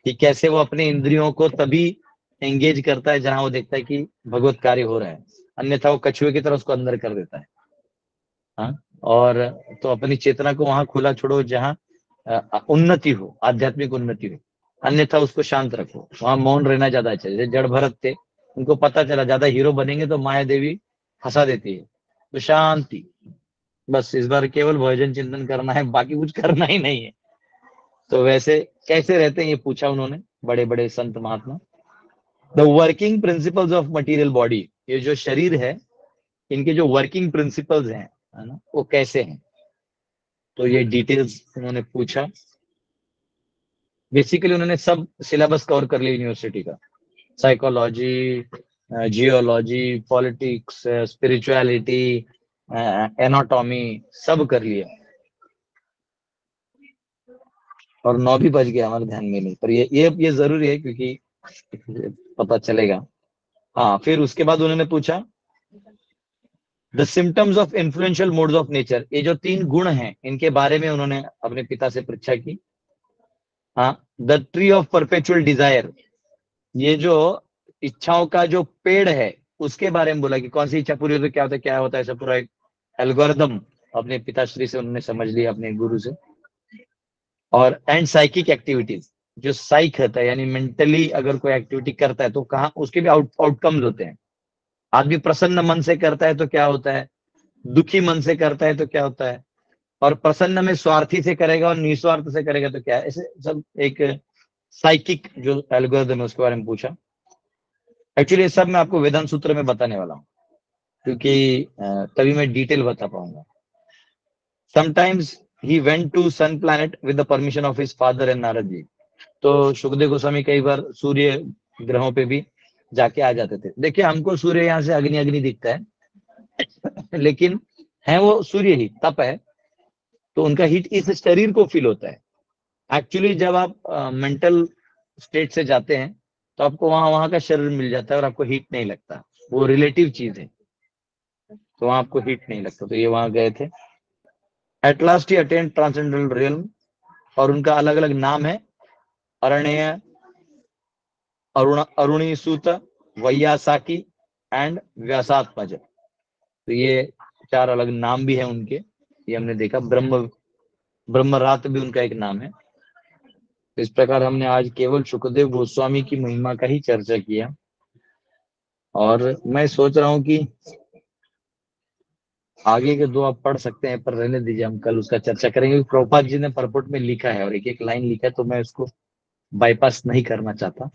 Speaker 1: कि कैसे वो अपने इंद्रियों को तभी एंगेज करता है जहां वो देखता है कि भगवत कार्य हो रहा है, अन्यथा वो कछुए की तरह उसको अंदर कर देता है। हाँ, और तो अपनी चेतना को वहां खुला छोड़ो जहां उन्नति हो, आध्यात्मिक उन्नति हो, अन्यथा उसको शांत रखो। वहां मौन रहना ज्यादा अच्छा है। जैसे जड़ भरत थे, उनको पता चला ज्यादा हीरो बनेंगे तो माया देवी फंसा देती है, तो शांति, बस इस बार केवल भजन चिंतन करना है, बाकी कुछ करना ही नहीं है। तो वैसे कैसे रहते हैं ये पूछा उन्होंने, बड़े बड़े संत महात्मा। The working principles of material body, ये जो शरीर है इनके जो वर्किंग प्रिंसिपल्स हैं, है ना, वो कैसे हैं, तो ये डिटेल्स उन्होंने पूछा। बेसिकली उन्होंने सब सिलेबस कवर कर लिया यूनिवर्सिटी का, psychology, geology, politics, spirituality, anatomy, सब कर लिया। और 9 भी बज गया, हमारे ध्यान में नहीं, पर ये जरूरी है क्योंकि पता चलेगा। हाँ, फिर उसके बाद उन्होंने पूछा the symptoms of influential modes of nature, ये जो 3 गुण हैं इनके बारे में उन्होंने अपने पिता से परीक्षा की। हाँ, the tree of perpetual desire, ये जो इच्छाओं का जो पेड़ है उसके बारे में बोला कि कौन सी इच्छा पूरी होती है, क्या होता है, ऐसा पूरा एक एल्गोरिदम अपने पिताश्री से उन्होंने समझ लिया, अपने गुरु से। और एंड साइकिक एक्टिविटीज, जो साइक होता है यानी मेंटली अगर कोई एक्टिविटी करता है तो कहाँ उसके भी आउटकम्स होते हैं। आदमी प्रसन्न मन से करता है तो क्या होता है, दुखी मन से करता है तो क्या होता है, और प्रसन्न में स्वार्थी से करेगा और निस्वार्थ से करेगा तो क्या है। ऐसे सब एक साइकिक जो एल्गोरिथम है उसके बारे में पूछा। एक्चुअली ये सब मैं आपको वेदांत सूत्र में बताने वाला हूँ, क्योंकि तभी मैं डिटेल बता पाऊंगा। Sometimes he went to sun planet with the permission of his father and Narad ji. तो सुखदेव गोस्वामी कई बार सूर्य ग्रहों पे भी जाके आ जाते थे। देखिए हमको सूर्य यहाँ से अग्नि अग्नि दिखता है लेकिन है वो सूर्य ही, तप है, तो उनका हीट इस शरीर को फील होता है। एक्चुअली जब आप मेंटल स्टेट से जाते हैं तो आपको वहां का शरीर मिल जाता है और आपको हीट नहीं लगता, वो रिलेटिव चीज है, तो वहां आपको हीट नहीं लगता। तो ये वहां गए थे। At last he attend transcendental realm, और उनका अलग अलग नाम है, अरण्य, अरुणिसूत, वैयासाकी एंड व्यासात्मज। तो ये 4 अलग नाम भी है उनके, ये हमने देखा। ब्रह्मरात भी उनका एक नाम है। इस प्रकार हमने आज केवल सुखदेव गोस्वामी की महिमा का ही चर्चा किया, और मैं सोच रहा हूँ कि आगे के 2 आप पढ़ सकते हैं, पर रहने दीजिए, हम कल उसका चर्चा करेंगे। प्रभुपाद जी ने परपोर्ट में लिखा है और एक एक लाइन लिखा है, तो मैं उसको बाईपास नहीं करना चाहता।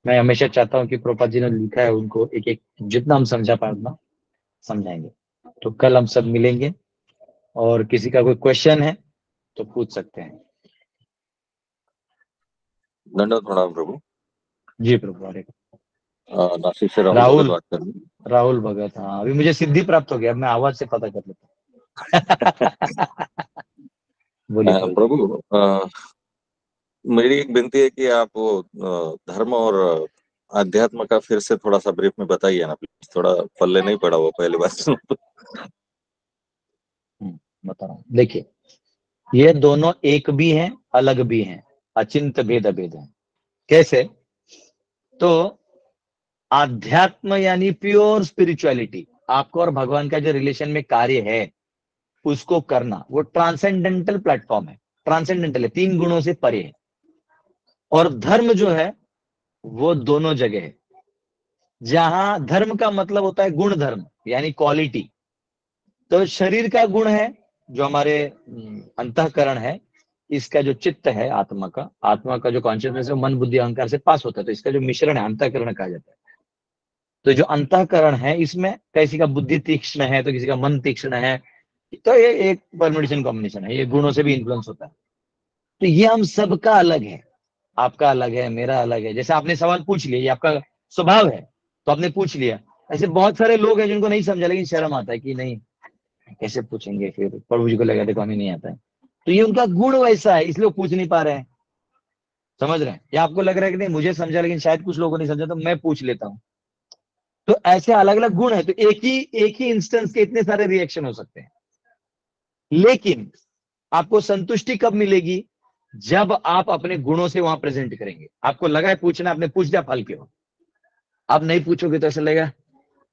Speaker 1: मैं हमेशा चाहता हूँ कि प्रभुपाद जी ने लिखा है उनको एक एक जितना हम समझा पाए उतना समझाएंगे। तो कल हम सब मिलेंगे, और किसी का कोई क्वेश्चन है तो पूछ सकते हैं।
Speaker 6: दंडवत प्रणाम प्रभु।
Speaker 1: जी प्रभु। हरे
Speaker 6: नासिक से राहुल
Speaker 1: राहुल
Speaker 6: भगत बात कर रहे हैं।
Speaker 1: राहुल भगत, हाँ अभी मुझे सिद्धि प्राप्त हो गया, अब मैं आवाज से पता कर लेता हूँ। बोलिए
Speaker 6: प्रभु, मेरी एक विनती है कि आप वो धर्म और अध्यात्म का फिर से थोड़ा सा ब्रीफ में बताइए ना प्लीज, थोड़ा पल्ले नहीं पड़ा वो पहली बार सुन।
Speaker 1: बता रहा हूँ। देखिए ये दोनों एक भी हैं अलग भी हैं, अचिंत भेद अभेद है। कैसे? तो आध्यात्म यानी प्योर स्पिरिचुअलिटी, आपको और भगवान का जो रिलेशन में कार्य है उसको करना, वो ट्रांसेंडेंटल प्लेटफॉर्म है, ट्रांसेंडेंटल है, 3 गुणों से परे है। और धर्म जो है वो दोनों जगह है, जहां धर्म का मतलब होता है गुण धर्म यानी क्वालिटी। तो शरीर का गुण है जो हमारे अंतःकरण है, इसका जो चित्त है आत्मा का जो कॉन्शियसनेस है मन बुद्धि अहंकार से पास होता है, तो इसका जो मिश्रण है अंतःकरण कहा जाता है। तो जो अंतःकरण है इसमें किसी का बुद्धि तीक्ष्ण है तो किसी का मन तीक्ष्ण है, तो ये एक परम्यूटेशन कॉम्बिनेशन है, ये गुणों से भी इन्फ्लुएंस होता है। तो ये हम सबका अलग है, आपका अलग है, मेरा अलग है। जैसे आपने सवाल पूछ लिया, ये आपका स्वभाव है तो आपने पूछ लिया। ऐसे बहुत सारे लोग हैं जिनको नहीं समझा, लेकिन शर्म आता है कि नहीं कैसे पूछेंगे, फिर प्रभु जी को लगा देखो हमें नहीं आता है। तो ये उनका गुण वैसा है, इसलिए वो पूछ नहीं पा रहे हैं। समझ रहे हैं? या आपको लग रहा है कि नहीं मुझे समझा लेकिन शायद कुछ लोगों को नहीं समझा तो मैं पूछ लेता हूँ। तो ऐसे अलग अलग गुण है, तो एक ही इंस्टेंस के इतने सारे रिएक्शन हो सकते हैं। लेकिन आपको संतुष्टि कब मिलेगी? जब आप अपने गुणों से वहां प्रेजेंट करेंगे। आपको लगा है पूछना, आपने पूछ दिया, फल क्यों? आप नहीं पूछोगे तो ऐसा लगेगा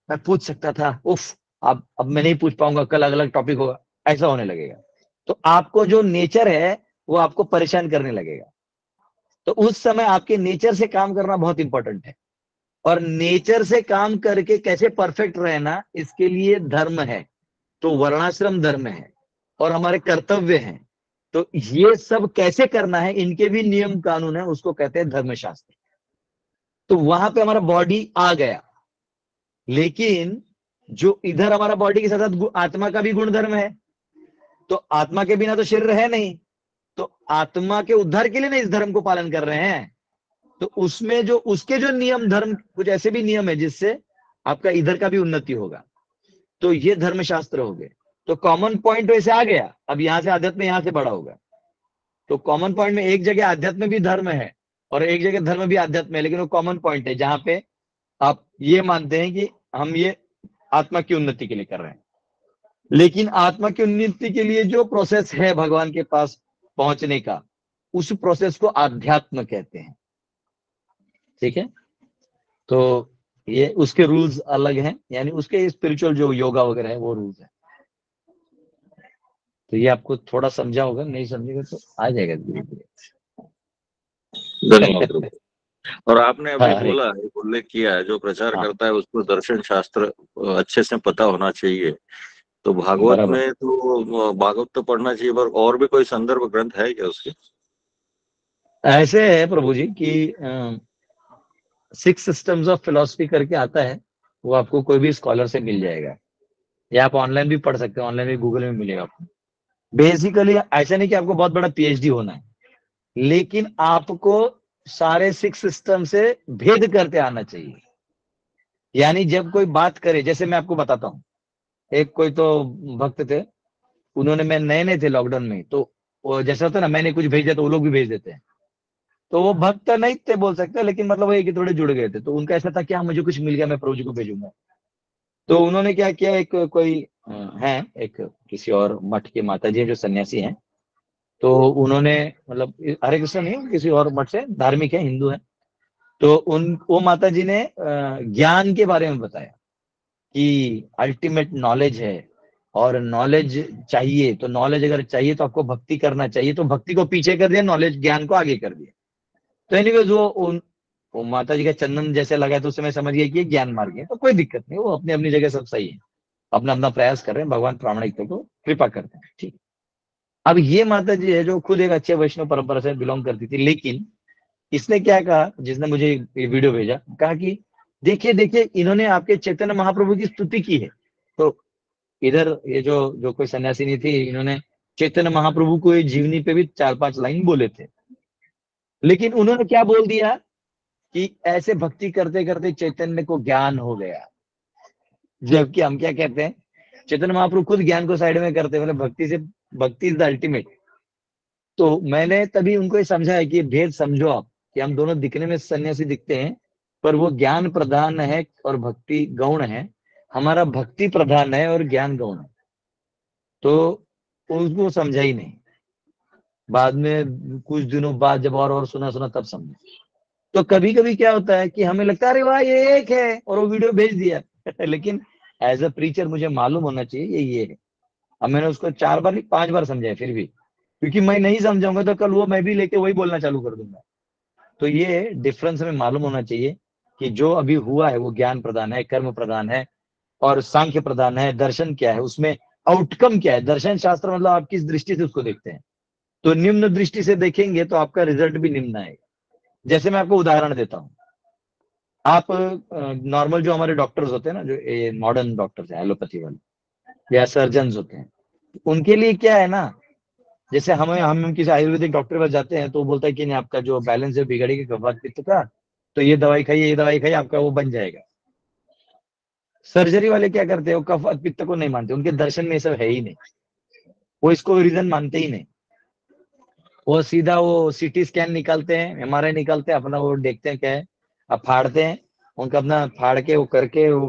Speaker 1: मैं पूछ सकता था, उफ अब मैं नहीं पूछ पाऊंगा, कल अलग अलग टॉपिक होगा, ऐसा होने लगेगा। तो आपको जो नेचर है वो आपको परेशान करने लगेगा। तो उस समय आपके नेचर से काम करना बहुत इंपॉर्टेंट है, और नेचर से काम करके कैसे परफेक्ट रहना, इसके लिए धर्म है। तो वर्णाश्रम धर्म है और हमारे कर्तव्य हैं। तो ये सब कैसे करना है, इनके भी नियम कानून है, उसको कहते हैं धर्मशास्त्र। तो वहां पे हमारा बॉडी आ गया, लेकिन जो इधर हमारा बॉडी के साथ साथ आत्मा का भी गुण धर्म है। तो आत्मा के बिना तो शरीर है नहीं, तो आत्मा के उद्धार के लिए ना इस धर्म को पालन कर रहे हैं। तो उसमें जो उसके जो नियम धर्म, कुछ ऐसे भी नियम है जिससे आपका इधर का भी उन्नति होगा। तो ये धर्मशास्त्र हो गए। तो कॉमन पॉइंट वैसे आ गया, अब यहां से आध्यात्म यहां से बड़ा होगा। तो कॉमन पॉइंट में एक जगह आध्यात्म भी धर्म है और एक जगह धर्म भी आध्यात्म है, लेकिन वो कॉमन पॉइंट है जहां पे आप ये मानते हैं कि हम ये आत्मा की उन्नति के लिए कर रहे हैं। लेकिन आत्मा की उन्नति के लिए जो प्रोसेस है भगवान के पास पहुंचने का, उस प्रोसेस को आध्यात्म कहते हैं। ठीक है? तो ये उसके रूल्स अलग हैं, यानी उसके स्पिरिचुअल जो योगा वगैरह है वो रूल्स है। तो ये आपको थोड़ा समझा होगा, नहीं समझेगा तो आ जाएगा धीरे धीरे।
Speaker 6: धन्यवाद प्रभु। और आपने अभी
Speaker 1: हाँ,
Speaker 6: बोला, एक उल्लेख किया है, जो प्रचार
Speaker 1: हाँ,
Speaker 6: करता है उसको दर्शन शास्त्र अच्छे से पता होना चाहिए। तो भागवत
Speaker 1: बराबर।
Speaker 6: में तो भागवत तो पढ़ना चाहिए, पर और भी कोई संदर्भ ग्रंथ है क्या उसके?
Speaker 1: ऐसे है प्रभु जी कि 6 सिस्टम्स ऑफ फिलोसफी करके आता है, वो आपको कोई भी स्कॉलर से मिल जाएगा, या आप ऑनलाइन भी पढ़ सकते हो, ऑनलाइन भी गूगल में मिलेगा आपको। बेसिकली ऐसा नहीं कि आपको बहुत बड़ा पीएचडी होना है, लेकिन आपको सारे 6 सिस्टम से भेद करते आना चाहिए। यानी जब कोई बात करे, जैसे मैं आपको बताता हूँ, एक कोई तो भक्त थे, उन्होंने, मैं नए थे लॉकडाउन में, तो वो जैसा होता है ना, मैंने कुछ भेज दिया तो वो लोग भी भेज देते हैं। तो वो भक्त नहीं थे बोल सकते, लेकिन मतलब वो एक थोड़े जुड़ गए थे, तो उनका ऐसा था कि हाँ मुझे कुछ मिल गया, मैं प्रभु जी को भेजूंगा। तो उन्होंने क्या किया, एक कोई है, एक किसी और मठ के माता जी जो सन्यासी हैं, तो उन्होंने, मतलब हरे कृष्ण नहीं, किसी और मठ से, धार्मिक है, हिंदू है, तो वो माता जी ने ज्ञान के बारे में बताया कि अल्टीमेट नॉलेज है, और नॉलेज चाहिए, तो नॉलेज अगर चाहिए तो आपको भक्ति करना चाहिए, तो भक्ति को पीछे कर दिया, नॉलेज ज्ञान को आगे कर दिया। तो एनीवेज वो माता जी का चंदन जैसे लगा, तो उससे मैं समझ गया कि ये ज्ञान मार्ग है, तो कोई दिक्कत नहीं, वो अपनी अपनी जगह सब सही है, अपना अपना प्रयास कर रहे हैं, भगवान प्रामाणिकता को कृपा करते हैं, ठीक। अब ये माता जी है जो खुद एक अच्छे वैष्णव परंपरा से बिलोंग करती थी, लेकिन इसने क्या कहा, जिसने मुझे ये वीडियो भेजा, कहा कि देखिए देखिए, इन्होंने आपके चैतन्य महाप्रभु की स्तुति की है। तो इधर ये जो जो कोई सन्यासिनी थी, इन्होंने चैतन्य महाप्रभु को ये जीवनी पे भी 4-5 लाइन बोले थे, लेकिन उन्होंने क्या बोल दिया कि ऐसे भक्ति करते करते चैतन्य को ज्ञान हो गया। जबकि हम क्या कहते हैं, चैतन्य महाप्रभु खुद ज्ञान को साइड में करते हैं, मतलब भक्ति इज द अल्टीमेट। तो मैंने तभी उनको ये समझा है कि भेद समझो आप, कि हम दोनों दिखने में सन्यासी दिखते हैं, पर वो ज्ञान प्रधान है और भक्ति गौण है, हमारा भक्ति प्रधान है और ज्ञान गौण है। तो उसको समझा ही नहीं, बाद में कुछ दिनों बाद जब और सुना तब समझा। तो कभी कभी क्या होता है कि हमें लगता है अरे वाह ये एक है, और वो वीडियो भेज दिया लेकिन एज अ प्रीचर मुझे मालूम होना चाहिए ये है। अब मैंने उसको 4 बार नहीं 5 बार समझाया, फिर भी, क्योंकि मैं नहीं समझाऊंगा तो कल वो मैं भी लेके वही बोलना चालू कर दूंगा। तो ये डिफरेंस हमें मालूम होना चाहिए कि जो अभी हुआ है वो ज्ञान प्रदान है, कर्म प्रदान है, और सांख्य प्रदान है, दर्शन क्या है, उसमें आउटकम क्या है। दर्शन शास्त्र मतलब आप किस दृष्टि से उसको देखते हैं, तो निम्न दृष्टि से देखेंगे तो आपका रिजल्ट भी निम्न आएगा। जैसे मैं आपको उदाहरण देता हूँ, आप नॉर्मल जो हमारे डॉक्टर्स होते हैं ना, जो मॉडर्न डॉक्टर्स हैं, एलोपैथी वाले या सर्जन होते हैं, उनके लिए क्या है ना, जैसे हम किसी आयुर्वेदिक डॉक्टर के पास जाते हैं तो वो बोलता है कि नहीं आपका जो बैलेंस है बिगड़ेगा कफ पित्त का, तो ये दवाई खाइए, ये दवाई खाइए, आपका वो बन जाएगा। सर्जरी वाले क्या करते हैं, वो कफ पित्त को नहीं मानते, उनके दर्शन में ये सब है ही नहीं, वो इसको रीजन मानते ही नहीं। वो सीधा वो सीटी स्कैन निकालते हैं, एमआरआई निकालते हैं, अपना वो देखते हैं क्या है, अब फाड़ते हैं, उनका अपना फाड़ के वो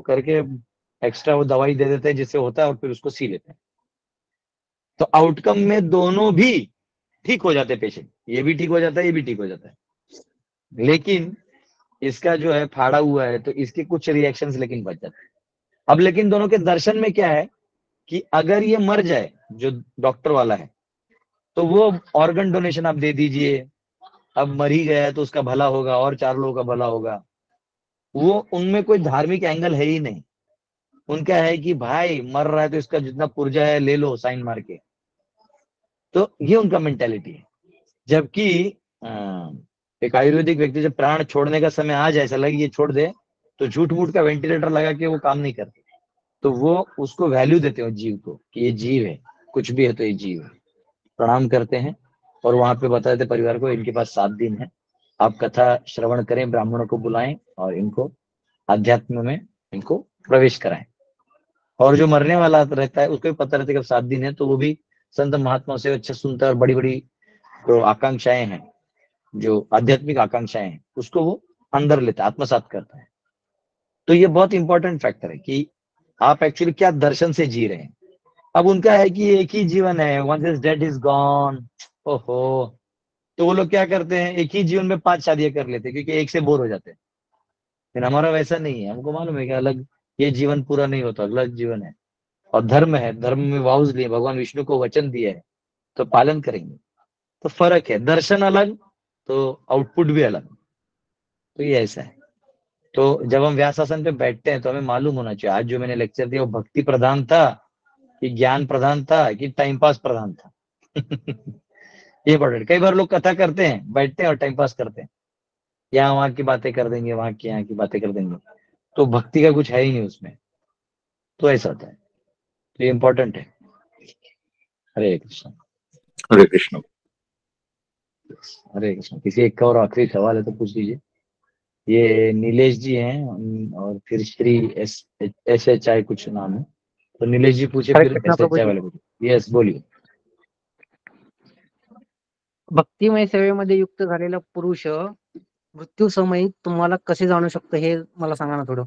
Speaker 1: करके एक्स्ट्रा वो दवाई दे देते हैं जिससे होता है, और फिर उसको सी लेते हैं। तो आउटकम में दोनों भी ठीक हो जाते हैं पेशेंट, ये भी ठीक हो जाता है, ये भी ठीक हो जाता है। लेकिन इसका जो है फाड़ा हुआ है, तो इसके कुछ रिएक्शंस लेकिन बच जाते हैं। अब लेकिन दोनों के दर्शन में क्या है कि अगर ये मर जाए जो डॉक्टर वाला है, तो वो ऑर्गन डोनेशन आप दे दीजिए, अब मर ही गया है तो उसका भला होगा और 4 लोगों का भला होगा। वो उनमें कोई धार्मिक एंगल है ही नहीं, उनका है कि भाई मर रहा है तो इसका जितना पुर्जा है ले लो साइन मार के। तो ये उनका मेंटेलिटी है। जबकि एक आयुर्वेदिक व्यक्ति जब प्राण छोड़ने का समय आ जाए, ऐसा लगे ये छोड़ दे, तो झूठ मूठ का वेंटिलेटर लगा के वो काम नहीं करते, तो वो उसको वैल्यू देते हैं जीव को, कि ये जीव है, कुछ भी है तो ये जीव है, प्रणाम करते हैं। और वहां पे बता देते परिवार को इनके पास 7 दिन है, आप कथा श्रवण करें, ब्राह्मणों को बुलाएं और इनको अध्यात्म में इनको प्रवेश कराएं। और जो मरने वाला रहता है उसको भी पता रहता है कि 7 दिन है, तो वो भी संत महात्मा से अच्छा सुनता है, और बड़ी बड़ी जो आकांक्षाएं हैं, जो आध्यात्मिक आकांक्षाएं हैं, उसको वो अंदर लेता है, आत्मसात करता है। तो ये बहुत इंपॉर्टेंट फैक्टर है कि आप एक्चुअली क्या दर्शन से जी रहे हैं। अब उनका है कि एक ही जीवन है, once is dead is gone. ओहो, तो वो लोग क्या करते हैं, एक ही जीवन में 5 शादियां कर लेते हैं, क्योंकि एक से बोर हो जाते हैं। फिर हमारा वैसा नहीं है, हमको मालूम है कि अलग ये जीवन पूरा नहीं होता, अगला जीवन है। और धर्म है, धर्म में वाउज लिए, भगवान विष्णु को वचन दिया है तो पालन करेंगे। तो फर्क है, दर्शन अलग तो आउटपुट भी अलग। तो ये ऐसा है। तो जब हम व्यास आसन पे बैठते हैं तो हमें मालूम होना चाहिए आज जो मैंने लेक्चर दिया वो भक्ति प्रधान था कि ज्ञान प्रधान था कि टाइम पास प्रधान था। ये इंपॉर्टेंट। कई बार लोग कथा करते हैं, बैठते हैं और टाइम पास करते हैं, यहाँ वहां की बातें कर देंगे, वहां की यहाँ की बातें कर देंगे, तो भक्ति का कुछ है ही नहीं उसमें। तो ऐसा होता है। तो ये इंपॉर्टेंट है। हरे कृष्ण।
Speaker 6: हरे कृष्ण।
Speaker 1: हरे कृष्ण। किसी एक का और आखिरी सवाल है तो पूछ लीजिए। ये नीलेश जी हैं और फिर श्री SHI कुछ नाम है, तो नीलेश जी पूछे
Speaker 9: हरे
Speaker 1: फिर
Speaker 9: कृष्णा प्रभु
Speaker 1: SHI
Speaker 9: जी,
Speaker 1: वाले पूछे। यस, बोलिए।
Speaker 9: भक्तिमय सेवेमध्ये युक्त झालेला पुरुष मृत्यू समयी तुम्हाला कसे जाणू शकतो हे मला सांगा ना थोडं।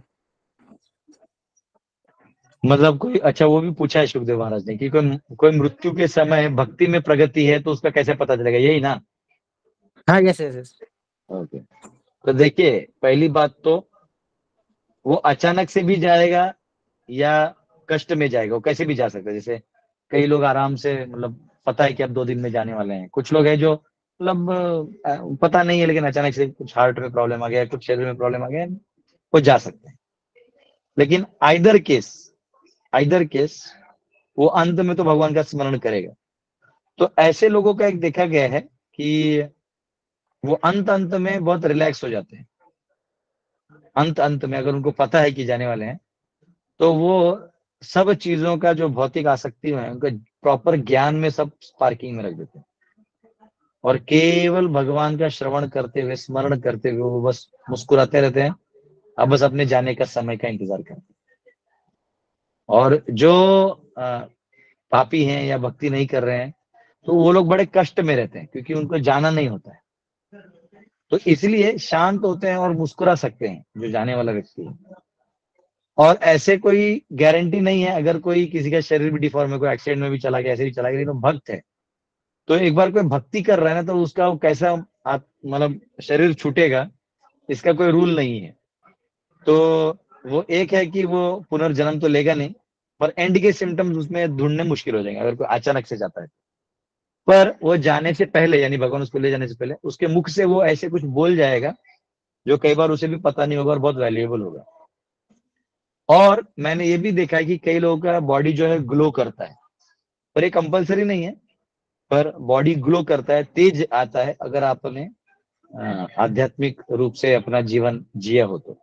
Speaker 1: मतलब कोई, अच्छा वो भी पूछा है सुखदेव महाराज ने कि कोई मृत्यु के समय भक्ति में प्रगति है तो उसका कैसे पता चलेगा, यही ना?
Speaker 9: हाँ, यस यस यस।
Speaker 1: ओके। तो देखिए, पहली बात तो वो अचानक से भी जाएगा या कष्ट में जाएगा, वो कैसे भी जा सकता है। जैसे कई लोग आराम से, मतलब पता है कि अब 2 दिन में जाने वाले हैं। कुछ लोग हैं जो मतलब पता नहीं है लेकिन अचानक से कुछ हार्ट में प्रॉब्लम आ गया, कुछ शरीर में प्रॉब्लम आ गया, वो जा सकते हैं। लेकिन आइदर केस वो अंत में तो भगवान का स्मरण करेगा। तो ऐसे लोगों का एक देखा गया है कि वो अंत में बहुत रिलैक्स हो जाते हैं। अंत में अगर उनको पता है कि जाने वाले हैं तो वो सब चीजों का जो भौतिक आसक्ति है उनका प्रॉपर ज्ञान में सब पार्किंग में रख देते हैं और केवल भगवान का श्रवण करते हुए, स्मरण करते हुए वो बस मुस्कुराते रहते हैं। अब बस अपने जाने का समय का इंतजार करते हैं। और जो पापी हैं या भक्ति नहीं कर रहे हैं तो वो लोग बड़े कष्ट में रहते हैं क्योंकि उनको जाना नहीं होता है। तो इसलिए शांत होते हैं और मुस्कुरा सकते हैं जो जाने वाला व्यक्ति है। और ऐसे कोई गारंटी नहीं है, अगर कोई किसी का शरीर भी डिफॉर्म है, कोई एक्सीडेंट में भी चला गया, ऐसे भी चला गया, लेकिन भक्त है तो एक बार कोई भक्ति कर रहा है ना तो उसका कैसा मतलब शरीर छूटेगा इसका कोई रूल नहीं है। तो वो एक है कि वो पुनर्जन्म तो लेगा नहीं, पर एंड के सिम्टम्स उसमें ढूंढने मुश्किल हो जाएंगे अगर कोई अचानक से जाता है। पर वो जाने से पहले, यानी भगवान उसको ले जाने से पहले, उसके मुख से वो ऐसे कुछ बोल जाएगा जो कई बार उसे भी पता नहीं होगा और बहुत वैल्यूएबल होगा। और मैंने ये भी देखा है कि कई लोगों का बॉडी जो है ग्लो करता है, पर ये कंपलसरी नहीं है, पर बॉडी ग्लो करता है, तेज आता है अगर आपने आध्यात्मिक रूप से अपना जीवन जिया हो तो।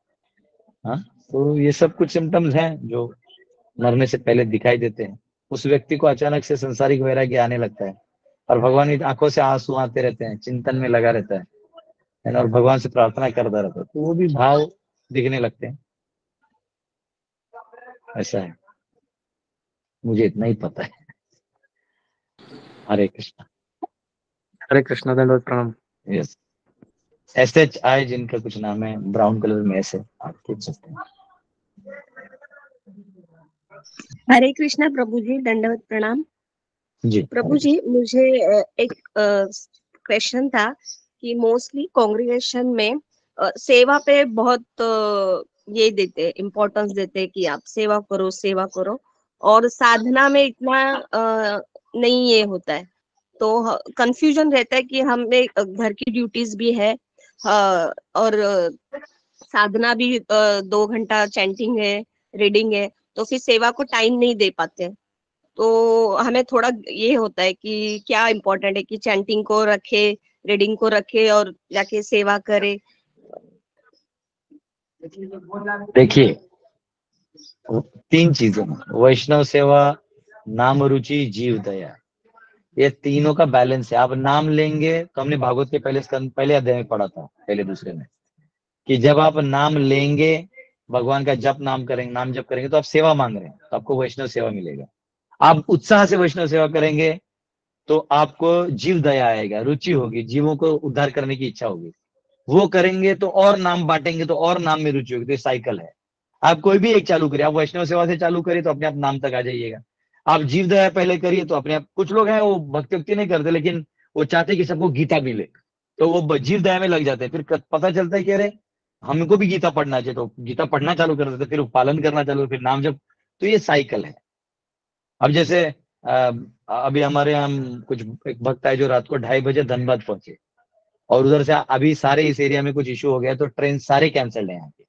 Speaker 1: हाँ, तो ये सब कुछ सिम्टम्स हैं जो मरने से पहले दिखाई देते हैं। उस व्यक्ति को अचानक से संसारिक वैराग्य आने लगता है और भगवान की आंखों से आंसू आते रहते हैं, चिंतन में लगा रहता है ना, और भगवान से प्रार्थना करता रहता है, तो वो भी भाव दिखने लगते हैं। ऐसा है, मुझे इतना ही पता है। हरे कृष्णा।
Speaker 9: हरे कृष्णा, दंडवत प्रणाम।
Speaker 1: यस, SHI जिनका कुछ नाम है, ब्राउन कलर में ऐसे आप पूछ सकते हैं।
Speaker 10: हरे कृष्णा प्रभु जी, दंडवत प्रणाम
Speaker 1: जी
Speaker 10: प्रभु जी। मुझे एक क्वेश्चन था कि मोस्टली कांग्रेगेशन में सेवा पे बहुत ये देते, इम्पोर्टेंस देते कि आप सेवा करो, और साधना में इतना नहीं ये होता है। तो कंफ्यूजन रहता है कि हमें घर की ड्यूटीज भी है और साधना भी 2 घंटा चैंटिंग है, रीडिंग है, तो फिर सेवा को टाइम नहीं दे पाते। तो हमें थोड़ा ये होता है कि क्या इम्पोर्टेंट है कि चैंटिंग को रखे, रीडिंग को रखे और जाके सेवा करे।
Speaker 1: देखिए, 3 चीजें, वैष्णव सेवा, नाम रुचि, जीव दया, ये तीनों का बैलेंस है। आप नाम लेंगे तो हमने भागवत के पहले अध्याय में पढ़ा था, पहले दूसरे में, कि जब आप नाम लेंगे, भगवान का जप नाम करेंगे, नाम जप करेंगे, तो आप सेवा मांग रहे हैं, तो आपको वैष्णव सेवा मिलेगा। आप उत्साह से वैष्णव सेवा करेंगे तो आपको जीव दया आएगा, रुचि होगी, जीवों को उद्धार करने की इच्छा होगी, वो करेंगे तो और नाम बांटेंगे तो और नाम में रुचि होगी। तो ये साइकिल है। आप कोई भी एक चालू करिए, आप वैष्णव सेवा से चालू करिए तो अपने आप नाम तक आ जाइएगा। आप जीव दया पहले करिए तो अपने आप, कुछ लोग हैं वो भक्ति नहीं करते लेकिन वो चाहते कि सबको गीता मिले, तो वो जीव दया में लग जाते हैं। फिर पता चलता है कि अरे हमको भी गीता पढ़ना चाहिए, तो गीता पढ़ना चालू कर देते, फिर पालन करना चालू, फिर नाम जब, तो ये साइकिल है। अब जैसे अभी हमारे यहाँ कुछ एक भक्त है जो रात को 2:30 बजे धनबाद पहुंचे, और उधर से अभी सारे इस एरिया में कुछ इशू हो गया तो ट्रेन सारे कैंसिल्ड है यहाँ की।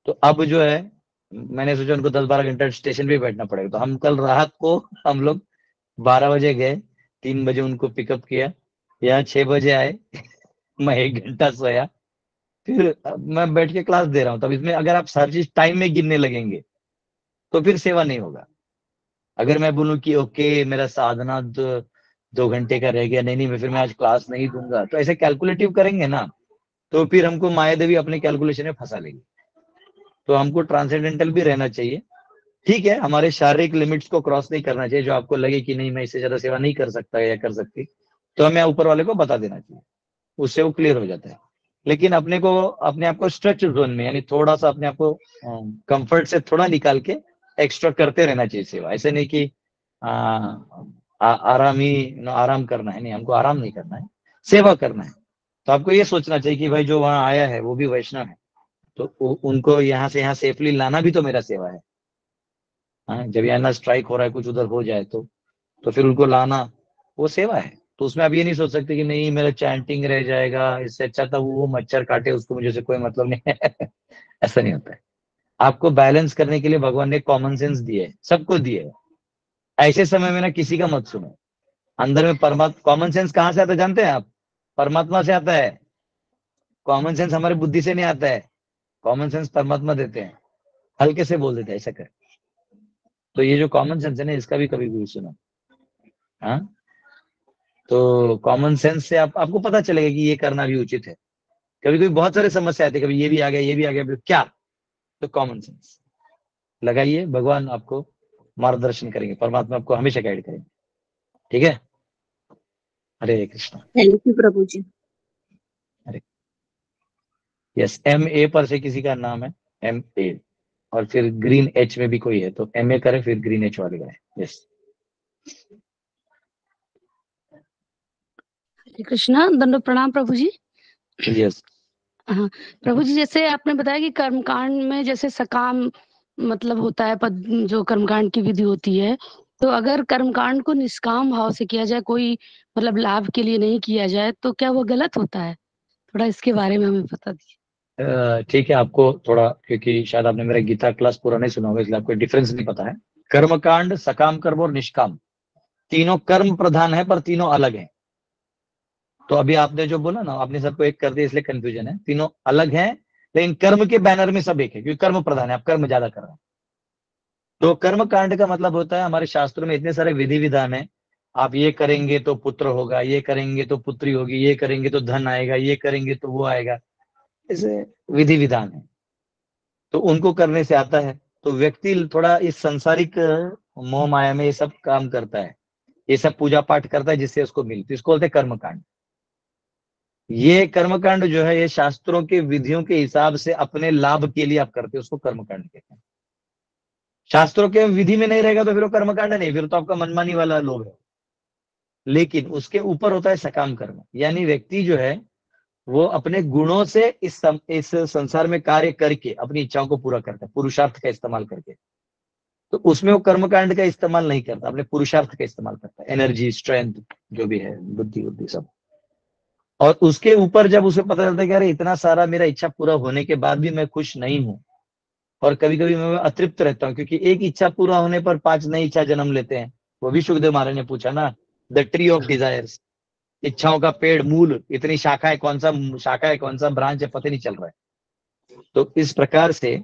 Speaker 1: तो अब जो है मैंने सोचा उनको 10-12 घंटा स्टेशन पे बैठना पड़ेगा, तो हम कल रात को हम लोग 12 बजे गए, 3 बजे उनको पिकअप किया, यहाँ 6 बजे आए मैं 1 घंटा सोया, फिर मैं बैठ के क्लास दे रहा हूँ। तब इसमें अगर आप हर चीज टाइम में गिनने लगेंगे तो फिर सेवा नहीं होगा। अगर मैं बोलूं कि ओके मेरा साधना 2 घंटे का रह गया, नहीं मैं फिर मैं आज क्लास नहीं दूंगा, तो ऐसे कैलकुलेटिव करेंगे ना तो फिर हमको माया देवी अपने कैलकुलेशन में फंसा लेगी। तो हमको ट्रांसेंडेंटल भी रहना चाहिए। ठीक है, हमारे शारीरिक लिमिट्स को क्रॉस नहीं करना चाहिए, जो आपको लगे कि नहीं मैं इससे ज्यादा सेवा नहीं कर सकता या कर सकती, तो हमें ऊपर वाले को बता देना चाहिए, उससे वो क्लियर हो जाता है। लेकिन अपने आप को स्ट्रेच जोन में, यानी थोड़ा सा अपने आप को कंफर्ट से थोड़ा निकाल के एक्स्ट्रा करते रहना चाहिए सेवा। ऐसे नहीं कि आराम करना है, नहीं, हमको आराम नहीं करना है, सेवा करना है। तो आपको ये सोचना चाहिए कि भाई जो वहां आया है वो भी वैष्णव है, तो उनको यहाँ से यहाँ सेफली लाना भी तो मेरा सेवा है। हाँ, जब यहाँ स्ट्राइक हो रहा है, कुछ उधर हो जाए तो फिर उनको लाना वो सेवा है। तो उसमें आप ये नहीं सोच सकते कि नहीं मेरा चैंटिंग रह जाएगा, इससे अच्छा था वो मच्छर काटे, उसको मुझे से कोई मतलब नहीं है ऐसा नहीं होता है। आपको बैलेंस करने के लिए भगवान ने कॉमन सेंस दिए, सबको दिए। ऐसे समय में ना किसी का मत सुनो। अंदर में परमात्मा, कॉमन सेंस कहाँ से आता है जानते हैं आप? परमात्मा से आता है। कॉमन सेंस हमारी बुद्धि से नहीं आता है, कॉमन सेंस परमात्मा देते हैं, हल्के से बोल देते हैं ऐसा कर। तो ये जो कॉमन सेंस है ना, इसका भी कभी भी सुनो। हाँ, तो कॉमन सेंस से आपको पता चलेगा कि ये करना भी उचित है। कभी कभी बहुत सारे समस्या आती है, कभी ये भी आ गया, ये भी आ गया, क्या? तो कॉमन सेंस लगाइए, भगवान आपको मार्गदर्शन करेंगे, परमात्मा आपको हमेशा गाइड करेंगे। ठीक है, हरे कृष्णा।
Speaker 10: थैंक यू प्रभु जी।
Speaker 1: हरे, यस, MA पर से किसी का नाम है MA, और फिर ग्रीन H में भी कोई है तो MA करे, फिर ग्रीन H वाले करे। यस,
Speaker 11: हरे कृष्णा, दंडोत प्रणाम प्रभु जी।
Speaker 1: यस।
Speaker 11: हाँ प्रभु जी, जैसे आपने बताया कि कर्मकांड में जैसे सकाम मतलब होता है पद, जो कर्मकांड की विधि होती है, तो अगर कर्मकांड को निष्काम भाव से किया जाए, कोई मतलब लाभ के लिए नहीं किया जाए, तो क्या वो गलत होता है? थोड़ा इसके बारे में हमें बता दीजिए।
Speaker 1: ठीक है, आपको थोड़ा, क्योंकि शायद आपने मेरा गीता क्लास पूरा नहीं सुना होगा, इसलिए आपको डिफरेंस नहीं पता है। कर्मकांड, सकाम कर्म और निष्काम, तीनों कर्म प्रधान है पर तीनों अलग हैं। तो अभी आपने जो बोला ना, आपने सबको एक कर दिया इसलिए कंफ्यूजन है। तीनों अलग हैं लेकिन कर्म के बैनर में सब एक है, क्योंकि कर्म प्रधान है, आप कर्म ज्यादा कर रहे हैं। तो कर्म कांड का मतलब होता है, हमारे शास्त्रों में इतने सारे विधि विधान है, आप ये करेंगे तो पुत्र होगा, ये करेंगे तो पुत्री होगी, ये करेंगे तो धन आएगा, ये करेंगे तो वो आएगा, ऐसे विधि विधान है। तो उनको करने से आता है। तो व्यक्ति थोड़ा इस सांसारिक मोह माया में ये सब काम करता है, ये सब पूजा पाठ करता है जिससे उसको मिलती, इसको बोलते हैं कर्मकांड। ये कर्मकांड जो है, ये शास्त्रों के विधियों के हिसाब से अपने लाभ के लिए आप करते हो, उसको कर्मकांड कहते हैं। शास्त्रों के विधि में नहीं रहेगा तो फिर वो कर्मकांड नहीं, फिर तो आपका मनमानी वाला लोग है। लेकिन उसके ऊपर होता है सकाम कर्म, यानी व्यक्ति जो है वो अपने गुणों से इस संसार में कार्य करके अपनी इच्छाओं को पूरा करता है, पुरुषार्थ का इस्तेमाल करके। तो उसमें वो कर्मकांड का इस्तेमाल नहीं करता, अपने पुरुषार्थ का इस्तेमाल करता है, एनर्जी, स्ट्रेंथ जो भी है, बुद्धि सब। और उसके ऊपर जब उसे पता चलता है कि अरे इतना सारा मेरा इच्छा पूरा होने के बाद भी मैं खुश नहीं हूँ, और कभी कभी मैं अतृप्त रहता हूँ, क्योंकि एक इच्छा पूरा होने पर 5 नई इच्छा जन्म लेते हैं। वो भी सुखदेव महाराज ने पूछा ना, द ट्री ऑफ डिजायर्स, इच्छाओं का पेड़, मूल, इतनी शाखाएं, कौन सा शाखा है, कौन सा ब्रांच है, पता नहीं चल रहा है। तो इस प्रकार से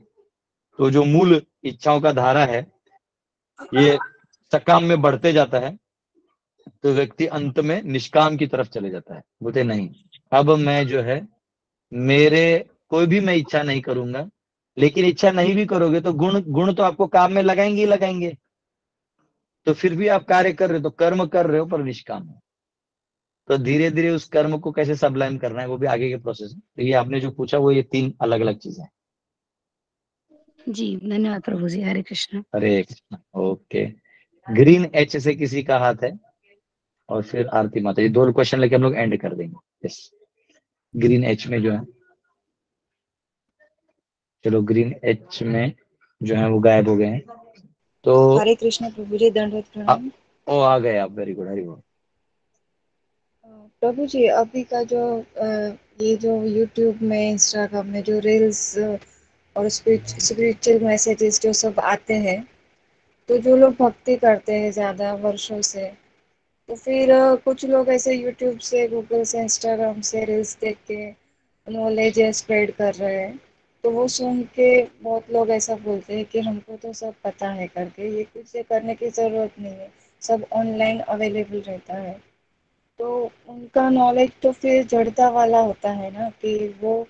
Speaker 1: तो जो मूल इच्छाओं का धारा है ये सकाम में बढ़ते जाता है, तो व्यक्ति अंत में निष्काम की तरफ चले जाता है। बोलते नहीं, अब मैं जो है मेरे कोई भी मैं इच्छा नहीं करूंगा। लेकिन इच्छा नहीं भी करोगे तो गुण तो आपको काम में लगाएंगे ही लगाएंगे। तो फिर भी आप कार्य कर रहे हो, तो कर्म कर रहे हो पर निष्काम हो। तो धीरे धीरे उस कर्म को कैसे सबलाइन करना है वो भी आगे के प्रोसेस है। तो ये आपने जो पूछा वो ये 3 अलग अलग चीजें हैं।
Speaker 11: जी धन्यवाद प्रभु जी। हरे कृष्ण।
Speaker 1: हरे कृष्ण। ओके, ग्रीन H से किसी का हाथ है, और फिर आरती माता, ये 2 क्वेश्चन लेके हम लोग एंड कर देंगे। यस, ग्रीन H में जो है, चलो ग्रीन H में जो है वो गायब हो गए हैं। तो
Speaker 3: हरे कृष्ण प्रभु जी, दंडवत प्रणाम।
Speaker 1: ओ आ गए आप, वेरी गुड, हरि बोल।
Speaker 3: प्रभु जी, अभी का जो ये जो यूट्यूब में, इंस्टाग्राम में जो रील्स और स्पिरिचुअल मैसेजेस जो सब आते हैं, तो जो लोग भक्ति करते हैं ज़्यादा वर्षों से, तो फिर कुछ लोग ऐसे यूट्यूब से, गूगल से, इंस्टाग्राम से रील्स देख के नॉलेज स्प्रेड कर रहे हैं, तो वो सुन के बहुत लोग ऐसा बोलते हैं कि हमको तो सब पता है करके, ये कुछ से करने की ज़रूरत नहीं है, सब ऑनलाइन अवेलेबल रहता है। तो उनका नॉलेज तो फिर जड़ता वाला होता है ना, कि वो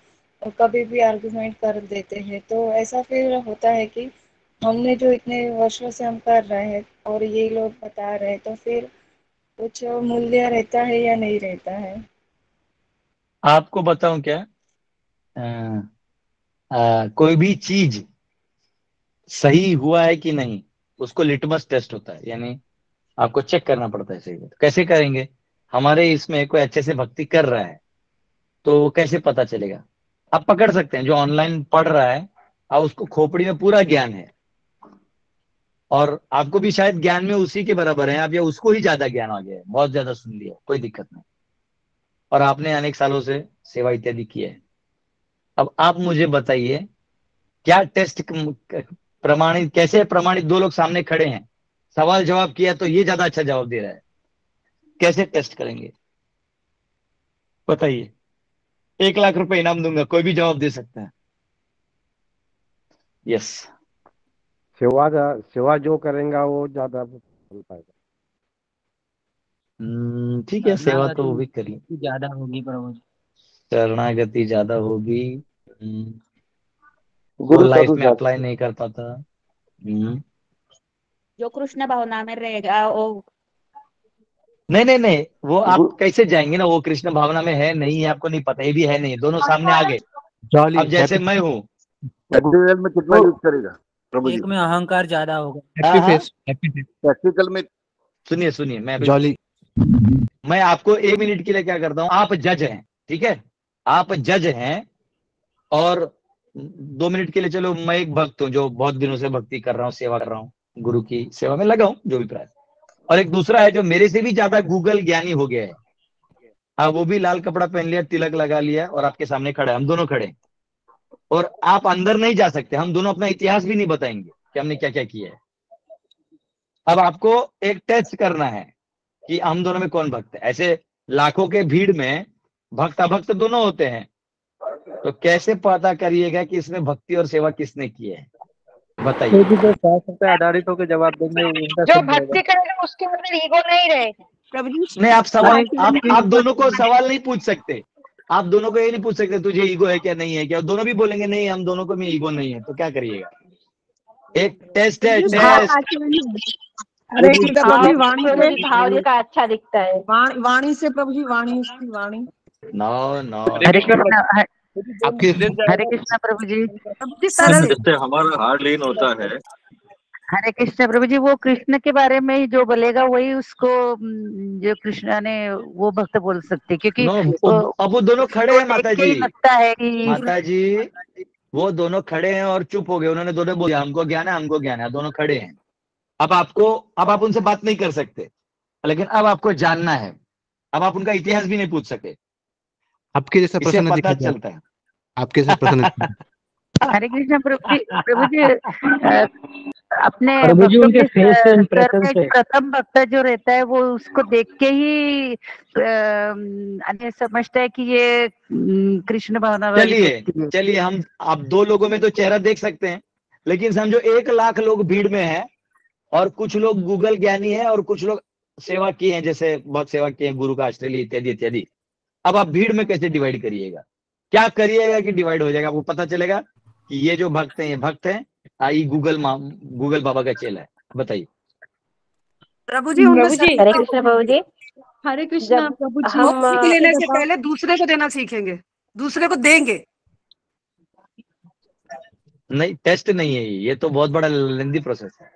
Speaker 3: कभी भी आर्गुमेंट कर देते हैं। तो ऐसा फिर होता है कि हमने जो इतने वर्षों से हम कर रहे हैं और ये लोग बता रहे हैं, तो फिर कुछ मूल्य रहता है या नहीं रहता है?
Speaker 1: आपको बताऊं क्या, कोई भी चीज सही हुआ है कि नहीं, उसको लिटमस टेस्ट होता है, यानी आपको चेक करना पड़ता है सही है। तो कैसे करेंगे? हमारे इसमें कोई अच्छे से भक्ति कर रहा है तो कैसे पता चलेगा? आप पकड़ सकते हैं जो ऑनलाइन पढ़ रहा है, और उसको खोपड़ी में पूरा ज्ञान है, और आपको भी शायद ज्ञान में उसी के बराबर है, आप या उसको ही ज्यादा ज्ञान आ गया है, बहुत ज्यादा सुन लिया, कोई दिक्कत नहीं, और आपने अनेक सालों से सेवा इत्यादि किया है। अब आप मुझे बताइए, क्या टेस्ट प्रमाणित, कैसे प्रमाणित? दो लोग सामने खड़े हैं, सवाल जवाब किया तो ये ज्यादा अच्छा जवाब दे रहा है, कैसे टेस्ट करेंगे बताइए? 1 लाख रुपए इनाम दूंगा, कोई भी जवाब दे सकता है। यस,
Speaker 12: सेवा जो करेगा वो ज्यादा फल पाएगा।
Speaker 1: ठीक है, सेवा तो वो भी करिए,
Speaker 9: ज्यादा होगी प्रभु जी।
Speaker 1: शरणागति ज्यादा होगी, वो
Speaker 12: गुरु
Speaker 1: लाइफ में
Speaker 12: साधु
Speaker 1: अप्लाई नहीं कर पाता।
Speaker 7: जो कृष्ण भावना में रहेगा वो
Speaker 1: नहीं नहीं नहीं, वो आप कैसे जाएंगे ना, वो कृष्ण भावना में है नहीं है, आपको नहीं पता, ये भी है नहीं, दोनों सामने आ गए। अब जैसे मैं हूँ,
Speaker 12: प्रैक्टिकल में कितना यूज करेगा प्रभु जी?
Speaker 9: एक में अहंकार ज्यादा होगा।
Speaker 12: प्रैक्टिकल में
Speaker 1: सुनिए सुनिए, मैं आपको 1 मिनट के लिए क्या करता हूँ, आप जज हैं, ठीक है, आप जज हैं, और 2 मिनट के लिए, चलो मैं एक भक्त हूँ जो बहुत दिनों से भक्ति कर रहा हूँ, सेवा कर रहा हूँ, गुरु की सेवा में लगा हूँ, जो भी प्राय, और एक दूसरा है जो मेरे से भी ज्यादा गूगल ज्ञानी हो गया है, वो भी लाल कपड़ा पहन लिया, तिलक लगा लिया, और आपके सामने खड़ा है, हम दोनों खड़े हैं, और आप अंदर नहीं जा सकते, हम दोनों अपना इतिहास भी नहीं बताएंगे कि हमने क्या क्या किया है। अब आपको एक टेस्ट करना है कि हम दोनों में कौन भक्त है। ऐसे लाखों के भीड़ में भक्त अभक्त दोनों होते हैं, तो कैसे पता करिएगा कि इसमें भक्ति और सेवा किसने की है? बताइए।
Speaker 9: जो शास्त्र पे आधारित होकर जवाब देंगे उनका
Speaker 13: जो
Speaker 9: सिद्ध होगा।
Speaker 13: भक्ति करेगा उसके अंदर ईगो नहीं रहेगा।
Speaker 10: प्रभु जी,
Speaker 1: नहीं, आप सवाल, आप दोनों को सवाल नहीं पूछ सकते, आप दोनों को ये नहीं पूछ सकते तुझे ईगो है क्या, नहीं है क्या, दोनों भी बोलेंगे नहीं, हम दोनों को भी ईगो नहीं है, तो क्या करिएगा? एक टेस्ट है, टेस्ट।
Speaker 8: अरे प्रभु जी, वाणी से
Speaker 13: भाव का अच्छा दिखता है।
Speaker 8: वाणी से प्रभु जी, वाणी उसकी वाणी।
Speaker 1: नो
Speaker 7: हरे कृष्ण प्रभु जी।
Speaker 6: जिससे हमारा हार्ट लीन होता है।
Speaker 7: हरे कृष्ण प्रभु जी, वो कृष्ण के बारे में ही जो बोलेगा वही उसको, जो कृष्ण ने वो भक्त बोल सकते, क्योंकि
Speaker 1: अब वो दोनों खड़े हैं माता जी,
Speaker 7: लगता है कि
Speaker 1: माता जी वो दोनों खड़े हैं और चुप हो गए, उन्होंने दोनों बोला हमको ज्ञान है, हमको ज्ञान है, दोनों खड़े हैं। अब आप उनसे बात नहीं कर सकते, लेकिन अब आपको जानना है, अब आप उनका इतिहास भी नहीं पूछ सके,
Speaker 14: आपके जैसा
Speaker 1: इससे
Speaker 14: प्रश्न
Speaker 1: पता चलता है।
Speaker 14: आपके जैसा प्रश्न
Speaker 7: हरे कृष्ण प्रभु जी, अपने
Speaker 9: प्रभु जी उनके फेस से
Speaker 7: में
Speaker 9: impression से
Speaker 7: प्रथम भक्त जो रहता है वो उसको देख के ही अन्य समझता है कि ये कृष्ण भावना वाली व्यक्ति है।
Speaker 1: चलिए हम आप 2 लोगों में तो चेहरा देख सकते हैं, लेकिन समझो 1 लाख लोग भीड़ में है, और कुछ लोग गूगल ज्ञानी है और कुछ लोग सेवा किए हैं, जैसे बहुत सेवा किए हैं, गुरु का आश्रय इत्यादि इत्यादि। अब आप भीड़ में कैसे डिवाइड करिएगा? क्या करिएगा कि डिवाइड हो जाएगा? आपको पता चलेगा कि ये जो भक्त हैं ये भक्त हैं, ये गूगल बाबा का चेला है। बताइए
Speaker 8: प्रभु जी,
Speaker 13: हरे कृष्ण प्रभु जी।
Speaker 8: हरे कृष्ण प्रभु जी,
Speaker 13: हम
Speaker 8: लेने से पहले दूसरे को देना सीखेंगे, दूसरे को देंगे।
Speaker 1: नहीं, टेस्ट नहीं है ये तो बहुत बड़ा लेंदी प्रोसेस है।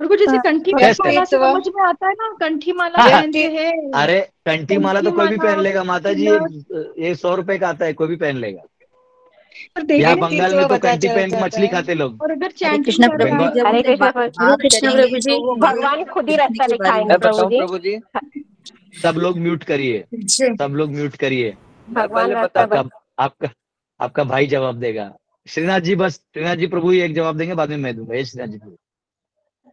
Speaker 15: प्रभु जैसे कंठी माला से समझ में आता है ना, कंठी माला पहनते हैं।
Speaker 1: अरे कंठी माला तो कोई भी पहन लेगा माता जी, ये 100 रुपए का आता है, कोई भी पहन लेगा।
Speaker 15: और
Speaker 1: यहाँ
Speaker 15: देखिए
Speaker 1: बंगाल में तो कंटी पहन के मछली खाते लोग।
Speaker 15: और अगर
Speaker 13: हरे
Speaker 15: चैंटिंग
Speaker 13: कृष्ण
Speaker 15: कर
Speaker 13: प्रभु
Speaker 15: रहे
Speaker 13: जी,
Speaker 15: हैं
Speaker 13: जब हरे
Speaker 15: तो
Speaker 13: कृष्ण
Speaker 15: बात
Speaker 13: कृष्ण
Speaker 15: करेंगे
Speaker 13: प्रभु जी,
Speaker 15: तो वो
Speaker 13: भगवान खुद ही रास्ता दिखाएंगे प्रभु जी।
Speaker 16: प्रभु जी
Speaker 1: सब लोग म्यूट करिए, सब लोग म्यूट करिए।
Speaker 13: भगवान रास्ता
Speaker 1: आपका आपका आपका भाई जवाब देगा। श्रीनाथ जी, बस श्रीनाथ जी प्रभु ही एक जवाब देंगे, बाद में मैं दूंगा। ये श्रीनाथ जी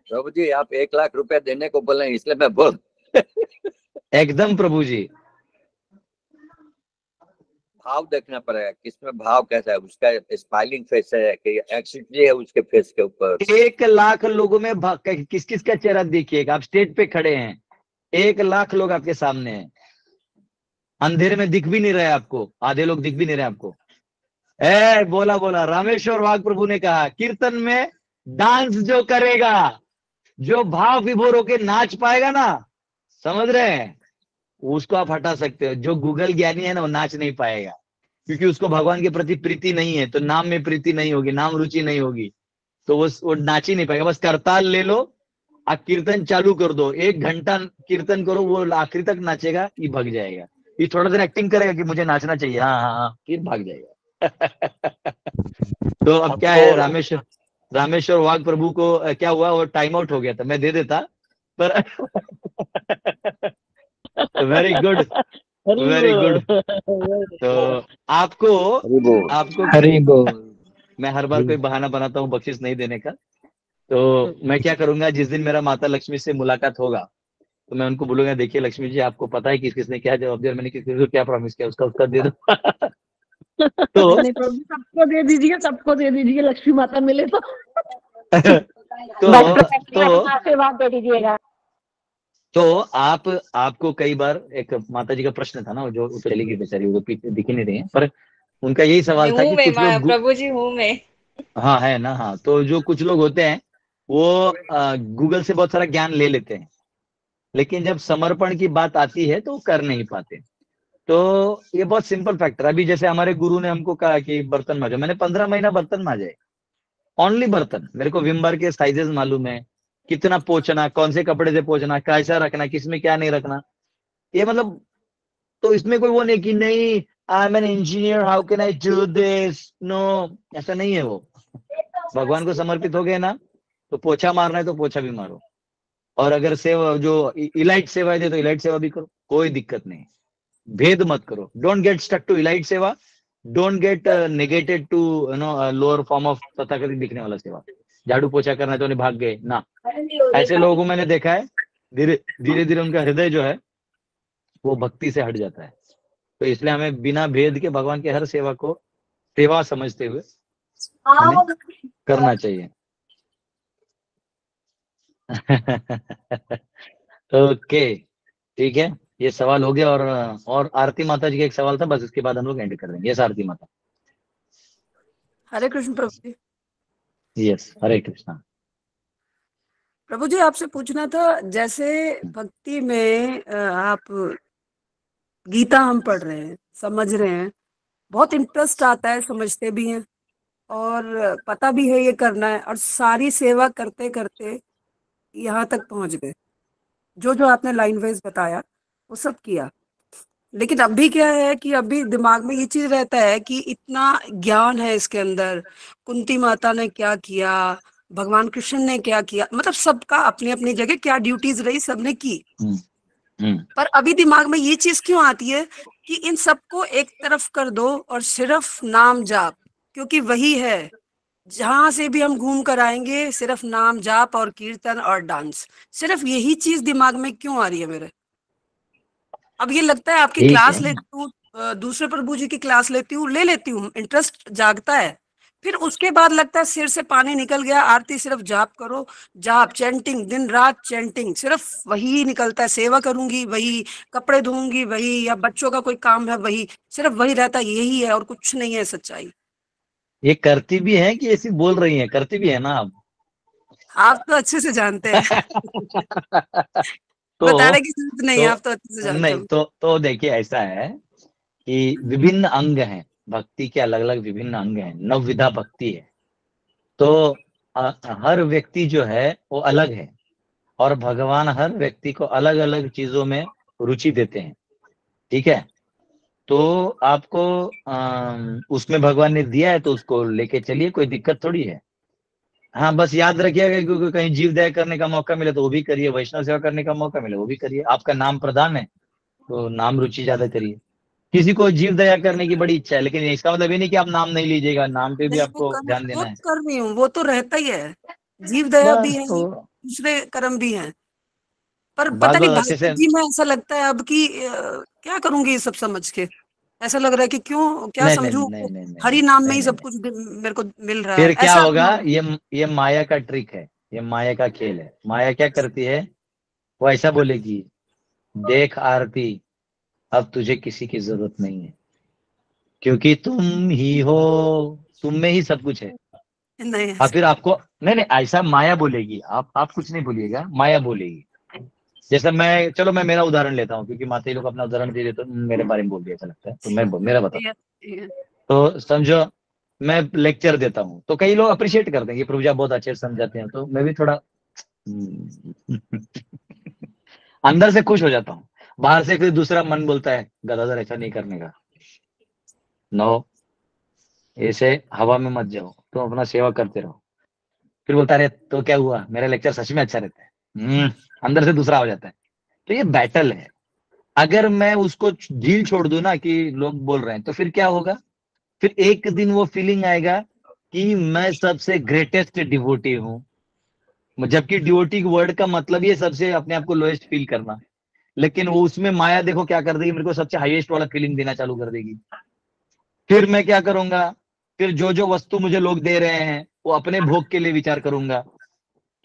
Speaker 16: प्रभु जी आप 1 लाख रुपया देने को बोले इसलिए मैं बोल
Speaker 1: एकदम प्रभु जी।
Speaker 16: भाव देखना पड़ेगा, किसमें भाव कैसा है, उसका स्माइलिंग फेस है कि एक्सिडली है उसके फेस के ऊपर।
Speaker 1: 1 लाख लोगों में किस किस का चेहरा देखिएगा। आप स्टेज पे खड़े हैं, 1 लाख लोग आपके सामने हैं, अंधेरे में दिख भी नहीं रहे आपको, आधे लोग दिख भी नहीं रहे आपको। बोला रामेश्वर वाघ प्रभु ने कहा, कीर्तन में डांस जो करेगा, जो भाव विभोर होके नाच पाएगा ना, समझ रहे हैं, उसको आप हटा सकते हो। जो गूगल ज्ञानी है ना, वो नाच नहीं पाएगा, क्योंकि उसको भगवान के प्रति प्रीति नहीं है। तो नाम में प्रीति नहीं होगी, नाम रुचि नहीं होगी, तो वो नाच ही नहीं पाएगा। बस करताल ले लो, आप कीर्तन चालू कर दो, 1 घंटा कीर्तन करो, वो आखिरी तक नाचेगा, ये भाग जाएगा। ये थोड़ा देर एक्टिंग करेगा कि मुझे नाचना चाहिए, हाँ, फिर भाग जाएगा। तो अब क्या है, रामेश्वर वाघ प्रभु को क्या हुआ, वो टाइम आउट हो गया था, मैं दे देता पर वेरी गुड, वेरी गुड। तो आपको
Speaker 14: हरि बोल।
Speaker 1: मैं हर बार कोई बहाना बनाता हूँ बख्शिश नहीं देने का। तो मैं क्या करूंगा, जिस दिन मेरा माता लक्ष्मी से मुलाकात होगा तो मैं उनको बोलूंगा, देखिए लक्ष्मी जी, आपको पता है किसने क्या जवाब दिया, मैंने किसको क्या प्रॉमिस किया, उसका दे दो। तो
Speaker 15: नहीं प्रभु, सबको दे दीजिए, सबको दे दीजिए, लक्ष्मी माता मिले तो
Speaker 13: आशीर्वाद दे दीजिएगा।
Speaker 1: तो आपको कई बार एक माता जी का प्रश्न था ना, जो चली गई बेचारी, वो दिख ही नहीं रही है, पर उनका यही सवाल था कि कुछ लोग
Speaker 3: प्रभु जी हूँ मैं।
Speaker 1: हाँ है ना, हाँ। तो जो कुछ लोग होते हैं वो गूगल से बहुत सारा ज्ञान ले लेते हैं, लेकिन जब समर्पण की बात आती है तो वो कर नहीं पाते। तो ये बहुत सिंपल फैक्टर। अभी जैसे हमारे गुरु ने हमको कहा कि बर्तन मांजो, मैंने 15 महीना बर्तन मांजे, ओनली बर्तन। मेरे को विम बार के साइजेस मालूम है, कितना पोंछना, कौन से कपड़े से पोंछना, कैसा रखना, किसमें क्या नहीं रखना, ये मतलब। तो इसमें कोई वो नहीं कि नहीं I am an engineer, how can I do this, no, ऐसा नहीं है। वो भगवान को समर्पित हो गए ना, तो पोछा मारना है तो पोछा भी मारो, और अगर सेवा जो इलाइट सेवा है तो इलाइट सेवा भी करो, कोई दिक्कत नहीं। भेद मत करो, don't get stuck to elite सेवा, don't get negated to lower form of तथाकथित दिखने वाला सेवा। झाड़ू पोछा करना है तो उन्हें भाग गए ना, ऐसे लोगों को मैंने देखा है, धीरे धीरे उनका हृदय जो है वो भक्ति से हट जाता है। तो इसलिए हमें बिना भेद के भगवान के हर सेवा को सेवा समझते हुए हमें करना चाहिए। ओके, ठीक है, ये सवाल हो गया। और आरती माता जी का एक सवाल था, बस इसके बाद हम लोग एंड कर देंगे। यस आरती माता।
Speaker 8: हरे कृष्ण प्रभु जी।
Speaker 1: यस, हरे कृष्णा।
Speaker 8: प्रभु जी आपसे पूछना था, जैसे भक्ति में आप गीता हम पढ़ रहे हैं, समझ रहे हैं, बहुत इंटरेस्ट आता है, समझते भी हैं और पता भी है ये करना है, और सारी सेवा करते करते यहाँ तक पहुंच गए, जो आपने लाइन वाइज बताया वो सब किया। लेकिन अभी क्या है कि अभी दिमाग में ये चीज रहता है कि इतना ज्ञान है इसके अंदर, कुंती माता ने क्या किया, भगवान कृष्ण ने क्या किया, मतलब सबका अपनी अपनी जगह क्या ड्यूटीज रही, सबने की। पर अभी दिमाग में ये चीज क्यों आती है कि इन सबको एक तरफ कर दो और सिर्फ नाम जाप, क्योंकि वही है जहां से भी हम घूम कर आएंगे, सिर्फ नाम जाप और कीर्तन और डांस, सिर्फ यही चीज दिमाग में क्यों आ रही है मेरे। अब ये लगता है आपकी क्लास लेती हूँ, दूसरे प्रभु जी की क्लास ले लेती हूँ, इंटरेस्ट जागता है, फिर उसके बाद लगता है सिर से पानी निकल गया, आरती सिर्फ जाप करो, जाप चैंटिंग, दिन रात चैंटिंग, सिर्फ वही निकलता है, सेवा करूंगी वही, कपड़े धोऊंगी वही, या बच्चों का कोई काम है वही, सिर्फ वही रहता है, यही है और कुछ नहीं है सच्चाई।
Speaker 1: ये करती भी है कि ऐसी बोल रही है? करती भी है ना
Speaker 8: आप तो अच्छे से जानते हैं।
Speaker 1: तो
Speaker 8: बताने की जरूरत नहीं, आप तो अच्छे से जानते
Speaker 1: नहीं, तो देखिए ऐसा है कि विभिन्न अंग हैं भक्ति के, अलग अलग विभिन्न अंग हैं, नवविधा भक्ति है। तो हर व्यक्ति जो है वो अलग है, और भगवान हर व्यक्ति को अलग अलग चीजों में रुचि देते हैं, ठीक है। तो आपको उसमें भगवान ने दिया है तो उसको लेके चलिए, कोई दिक्कत थोड़ी है। हाँ, बस याद रखिएगा क्योंकि कहीं जीव दया करने का मौका मिले तो वो भी करिए, वैष्णव सेवा करने का मौका मिले वो भी करिए। आपका नाम प्रधान है तो नाम रुचि ज्यादा करिए। किसी को जीव दया करने की बड़ी इच्छा है, लेकिन इसका मतलब ये नहीं कि आप नाम नहीं लीजिएगा, नाम पे भी
Speaker 8: नहीं,
Speaker 1: आपको ध्यान देना है।
Speaker 8: कर रही हूँ, वो तो रहता ही है, जीव दया भी
Speaker 1: बस
Speaker 8: है,
Speaker 1: तो
Speaker 8: दूसरे कर्म भी हैं, पर
Speaker 1: बात
Speaker 8: पता नहीं
Speaker 1: बात अच्छे से
Speaker 8: भागवत जी में ऐसा लगता है अब कि क्या करूंगी ये सब समझ के। ऐसा लग रहा है कि क्यों क्या
Speaker 1: नहीं
Speaker 8: समझूं,
Speaker 1: नहीं नहीं नहीं
Speaker 8: हरि नाम में
Speaker 1: नहीं
Speaker 8: ही
Speaker 1: नहीं
Speaker 8: सब कुछ मेरे को मिल रहा है,
Speaker 1: फिर क्या
Speaker 8: ऐसा
Speaker 1: होगा, ये माया का ट्रिक है, ये माया का खेल है। माया क्या करती है, वो ऐसा बोलेगी, देख आरती अब तुझे किसी की जरूरत नहीं है क्योंकि तुम ही हो, तुम में ही सब कुछ है।
Speaker 8: नहीं
Speaker 1: और फिर आपको नहीं नहीं ऐसा माया बोलेगी, आप कुछ नहीं बोलिएगा, माया बोलेगी। जैसे मैं मेरा उदाहरण लेता हूँ क्योंकि माता लोग अपना उदाहरण दे देते तो मेरे बारे में बोल दिया ऐसा लगता है, तो मैं मेरा बता। तो समझो मैं लेक्चर देता हूँ तो कई लोग अप्रिशिएट करते हैं कि प्रभु जी आप बहुत अच्छे से समझाते हैं, तो मैं भी थोड़ा अंदर से खुश हो जाता हूँ। बाहर से फिर दूसरा मन बोलता है गदाधर ऐसा नहीं करने का, नो ऐसे हवा में मत जाओ, तुम अपना सेवा करते रहो। फिर बोलता है तो क्या हुआ, मेरा लेक्चर सच में अच्छा रहता है। अंदर से दूसरा हो जाता है। तो ये बैटल है। अगर मैं उसको ढील छोड़ दूं ना कि लोग बोल रहे हैं तो फिर क्या होगा, फिर एक दिन वो फीलिंग आएगा कि मैं सबसे ग्रेटेस्ट डिवोटी हूं, जबकि डिवोटी वर्ड का मतलब ये सबसे अपने आप को लोएस्ट फील करना। लेकिन वो उसमें माया देखो क्या कर देगी, मेरे को सबसे हाईएस्ट वाला फीलिंग देना चालू कर देगी। फिर मैं क्या करूंगा, फिर जो वस्तु मुझे लोग दे रहे हैं वो अपने भोग के लिए विचार करूंगा।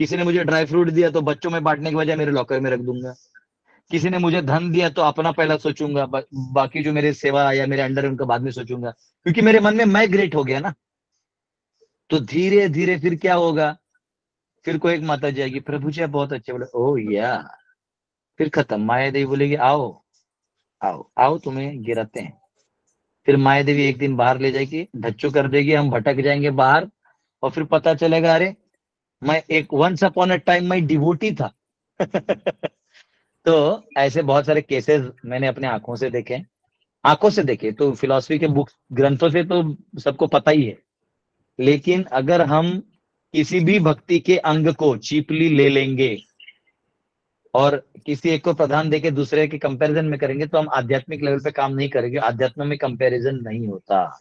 Speaker 1: किसी ने मुझे ड्राई फ्रूट दिया तो बच्चों में बांटने के बजाय मेरे लॉकर में रख दूंगा। किसी ने मुझे धन दिया तो अपना पहला सोचूंगा, बाकी जो मेरे सेवा या मेरे अंडर है उनका बाद में सोचूंगा, क्योंकि मेरे मन में मैं ग्रेट हो गया ना। तो धीरे धीरे फिर क्या होगा, फिर कोई एक माता जाएगी, प्रभु जी आप बहुत अच्छे, बोले ओ या, फिर खत्म। माया देवी बोलेगी आओ आओ आओ तुम्हें गिराते हैं। फिर माया देवी एक दिन बाहर ले जाएगी, ढच्चू कर देगी, हम भटक जाएंगे बाहर, और फिर पता चलेगा अरे मैं एक वंस अपॉन अ टाइम मैं डिवोटी था। तो ऐसे बहुत सारे केसेस मैंने अपने आंखों से देखे। तो फिलॉसफी के बुक ग्रंथों से तो सबको पता ही है। लेकिन अगर हम किसी भी भक्ति के अंग को चीपली ले लेंगे और किसी एक को प्रधान देके दूसरे के कंपैरिजन में करेंगे तो हम आध्यात्मिक लेवल पे काम नहीं करेंगे। आध्यात्म में कंपैरिजन नहीं होता,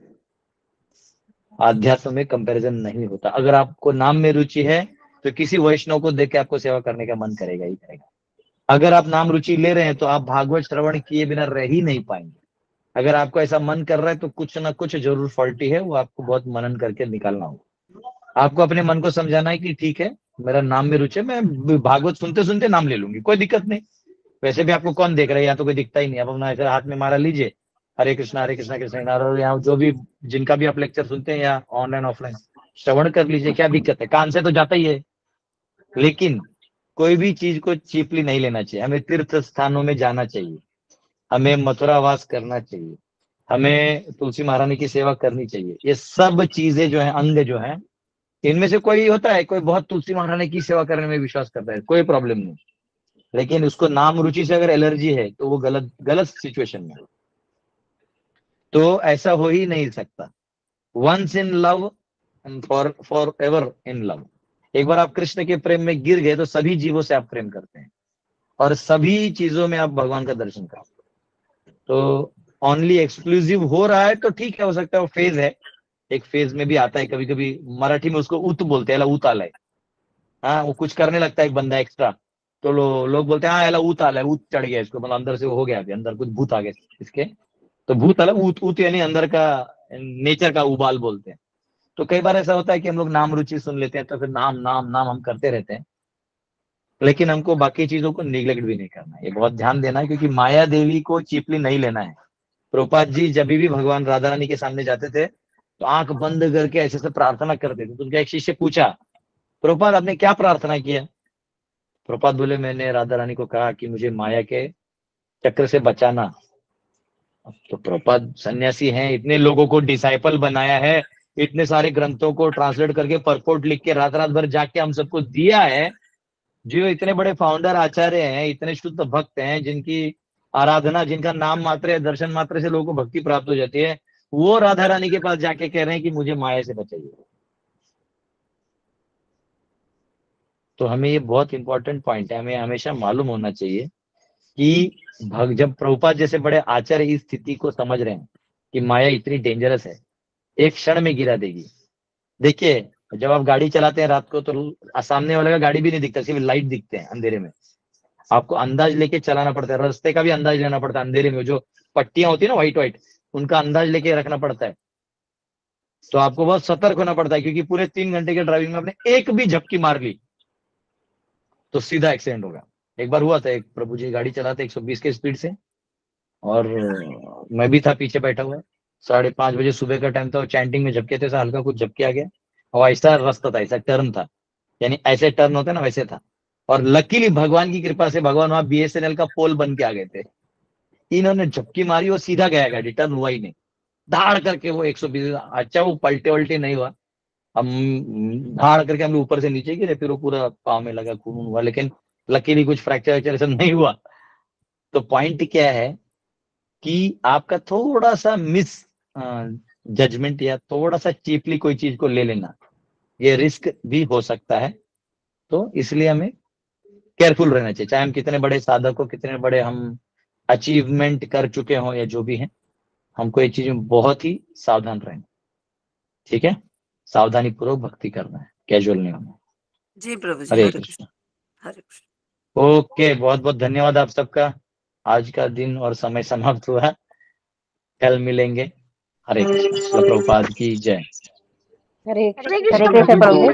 Speaker 1: आध्यात्म में कंपैरिजन नहीं होता। अगर आपको नाम में रुचि है तो किसी वैष्णव को देख के आपको सेवा करने का मन करेगा ही करेगा। अगर आप नाम रुचि ले रहे हैं तो आप भागवत श्रवण किए बिना रह ही नहीं पाएंगे। अगर आपको ऐसा मन कर रहा है तो कुछ ना कुछ जरूर फॉल्टी है, वो आपको बहुत मनन करके निकालना होगा। आपको अपने मन को समझाना है कि ठीक है मेरा नाम में रुचि है, मैं भागवत सुनते सुनते नाम ले लूंगी, कोई दिक्कत नहीं। वैसे भी आपको कौन देख रहा है, यहाँ तो कोई दिखता ही नहीं। आप अपना ऐसे हाथ में मारा लीजिए, हरे कृष्णा कृष्ण, और यहाँ जो भी जिनका भी आप लेक्चर सुनते हैं या ऑनलाइन ऑफलाइन श्रवण कर लीजिए, क्या दिक्कत है, कान से तो जाता ही है। लेकिन कोई भी चीज को चीपली नहीं लेना चाहिए। हमें तीर्थ स्थानों में जाना चाहिए, हमें मथुरावास करना चाहिए, हमें तुलसी महारानी की सेवा करनी चाहिए। ये सब चीजें जो है, अंग जो है, इनमें से कोई होता है, कोई बहुत तुलसी महारानी की सेवा करने में विश्वास करता है, कोई प्रॉब्लम नहीं। लेकिन उसको नाम रुचि से अगर एलर्जी है तो वो गलत सिचुएशन में। तो ऐसा हो ही नहीं सकता। Once in love and forever in love. एक बार आप कृष्ण के प्रेम में गिर गए तो सभी जीवों से आप प्रेम करते हैं और सभी चीजों में आप भगवान का दर्शन करते हैं। तो ओनली एक्सक्लूसिव हो रहा है तो ठीक है, हो सकता है वो फेज है, एक फेज में भी आता है। कभी कभी मराठी में उसको उत बोलते हैं, ऊत आलाय। हाँ, वो कुछ करने लगता है एक बंदा एक्स्ट्रा, तो लोग बोलते हैं हाँ याला ऊत आलाय, ऊत चढ़ गया इसको, मतलब अंदर से हो गया, अभी अंदर कुछ भूत आ गए इसके, तो भूत आला, ऊत यानी अंदर का नेचर का उबाल बोलते हैं। तो कई बार ऐसा होता है कि हम लोग नाम रुचि सुन लेते हैं तो फिर नाम नाम नाम हम करते रहते हैं, लेकिन हमको बाकी चीजों को निग्लेक्ट भी नहीं करना है। ये बहुत ध्यान देना है, क्योंकि माया देवी को चीपली नहीं लेना है। प्रभुपाद जी जब भी भगवान राधा रानी के सामने जाते थे तो आंख बंद करके ऐसे से प्रार्थना करते थे। तो उनका एक शिष्य पूछा, प्रभुपाद आपने क्या प्रार्थना किया? प्रभुपाद बोले, मैंने राधा रानी को कहा कि मुझे माया के चक्र से बचाना। तो प्रभुपाद सन्यासी हैं, इतने लोगों को डिसाइपल बनाया है, इतने सारे ग्रंथों को ट्रांसलेट करके परपोर्ट लिख के रात रात भर जाके हम सबको दिया है। जो इतने बड़े फाउंडर आचार्य हैं, इतने शुद्ध भक्त हैं, जिनकी आराधना, जिनका नाम मात्र है, दर्शन मात्र से लोगों को भक्ति प्राप्त हो जाती है, वो राधा रानी के पास जाके कह रहे हैं कि मुझे माया से बचाइए। तो हमें ये बहुत इंपॉर्टेंट पॉइंट है, हमें हमेशा मालूम होना चाहिए कि जब प्रभुपाद जैसे बड़े आचार्य इस स्थिति को समझ रहे हैं कि माया इतनी डेंजरस है, एक क्षण में गिरा देगी। देखिए, जब आप गाड़ी चलाते हैं रात को तो सामने वाले का गाड़ी भी नहीं दिखता, सिर्फ लाइट दिखते हैं अंधेरे में। आपको अंदाज लेके चलाना पड़ता है, रास्ते का भी अंदाज लेना पड़ता है अंधेरे में। जो पट्टियां होती है ना व्हाइट व्हाइट, उनका अंदाज लेके रखना पड़ता है। तो आपको बहुत सतर्क होना पड़ता है, क्योंकि पूरे 3 घंटे के ड्राइविंग में आपने एक भी झपकी मार ली तो सीधा एक्सीडेंट होगा। एक बार हुआ था, एक प्रभु जी गाड़ी चलाते 120 के स्पीड से, और मैं भी था पीछे बैठा हुआ। 5:30 बजे सुबह का टाइम था, चैंटिंग में झपके थे, ऐसा हल्का कुछ झपके आ गया, और ऐसा रास्ता था, ऐसा टर्न था, यानी ऐसे टर्न होते ना वैसे था। और लकीली भगवान की कृपा से भगवान वहां BSNL का पोल बन के आ गए थे। इन्होंने झपकी मारी और सीधा गया गाड़ी, टर्न हुआ ही नहीं, धाड़ करके वो 120। अच्छा वो पलटे वल्टे नहीं हुआ, हम धाड़ करके हम ऊपर से नीचे गिरे, फिर वो पूरा पाँव में लगा, खून हुआ, लेकिन लकीली कुछ फ्रैक्चर वैक्चर ऐसा नहीं हुआ। तो पॉइंट क्या है कि आपका थोड़ा सा मिस जजमेंट या थोड़ा सा चीपली कोई चीज को ले लेना, ये रिस्क भी हो सकता है। तो इसलिए हमें केयरफुल रहना चाहिए, चाहे हम कितने बड़े साधक हो, कितने बड़े हम अचीवमेंट कर चुके हों या जो भी है, हमको ये चीज में बहुत ही सावधान रहना। ठीक है, सावधानी पूर्वक भक्ति करना है, कैजुअल नहीं होना।
Speaker 8: जी प्रभु जी,
Speaker 1: हरे
Speaker 8: हरे
Speaker 1: कृष्ण।
Speaker 8: कृष्ण, हरे कृष्ण।
Speaker 1: ओके, बहुत बहुत धन्यवाद आप सबका। आज का दिन और समय समाप्त हुआ, कल मिलेंगे। हरे कृष्ण। श्रील प्रभुपाद की जय।
Speaker 13: हरे कृष्ण प्रभु जी।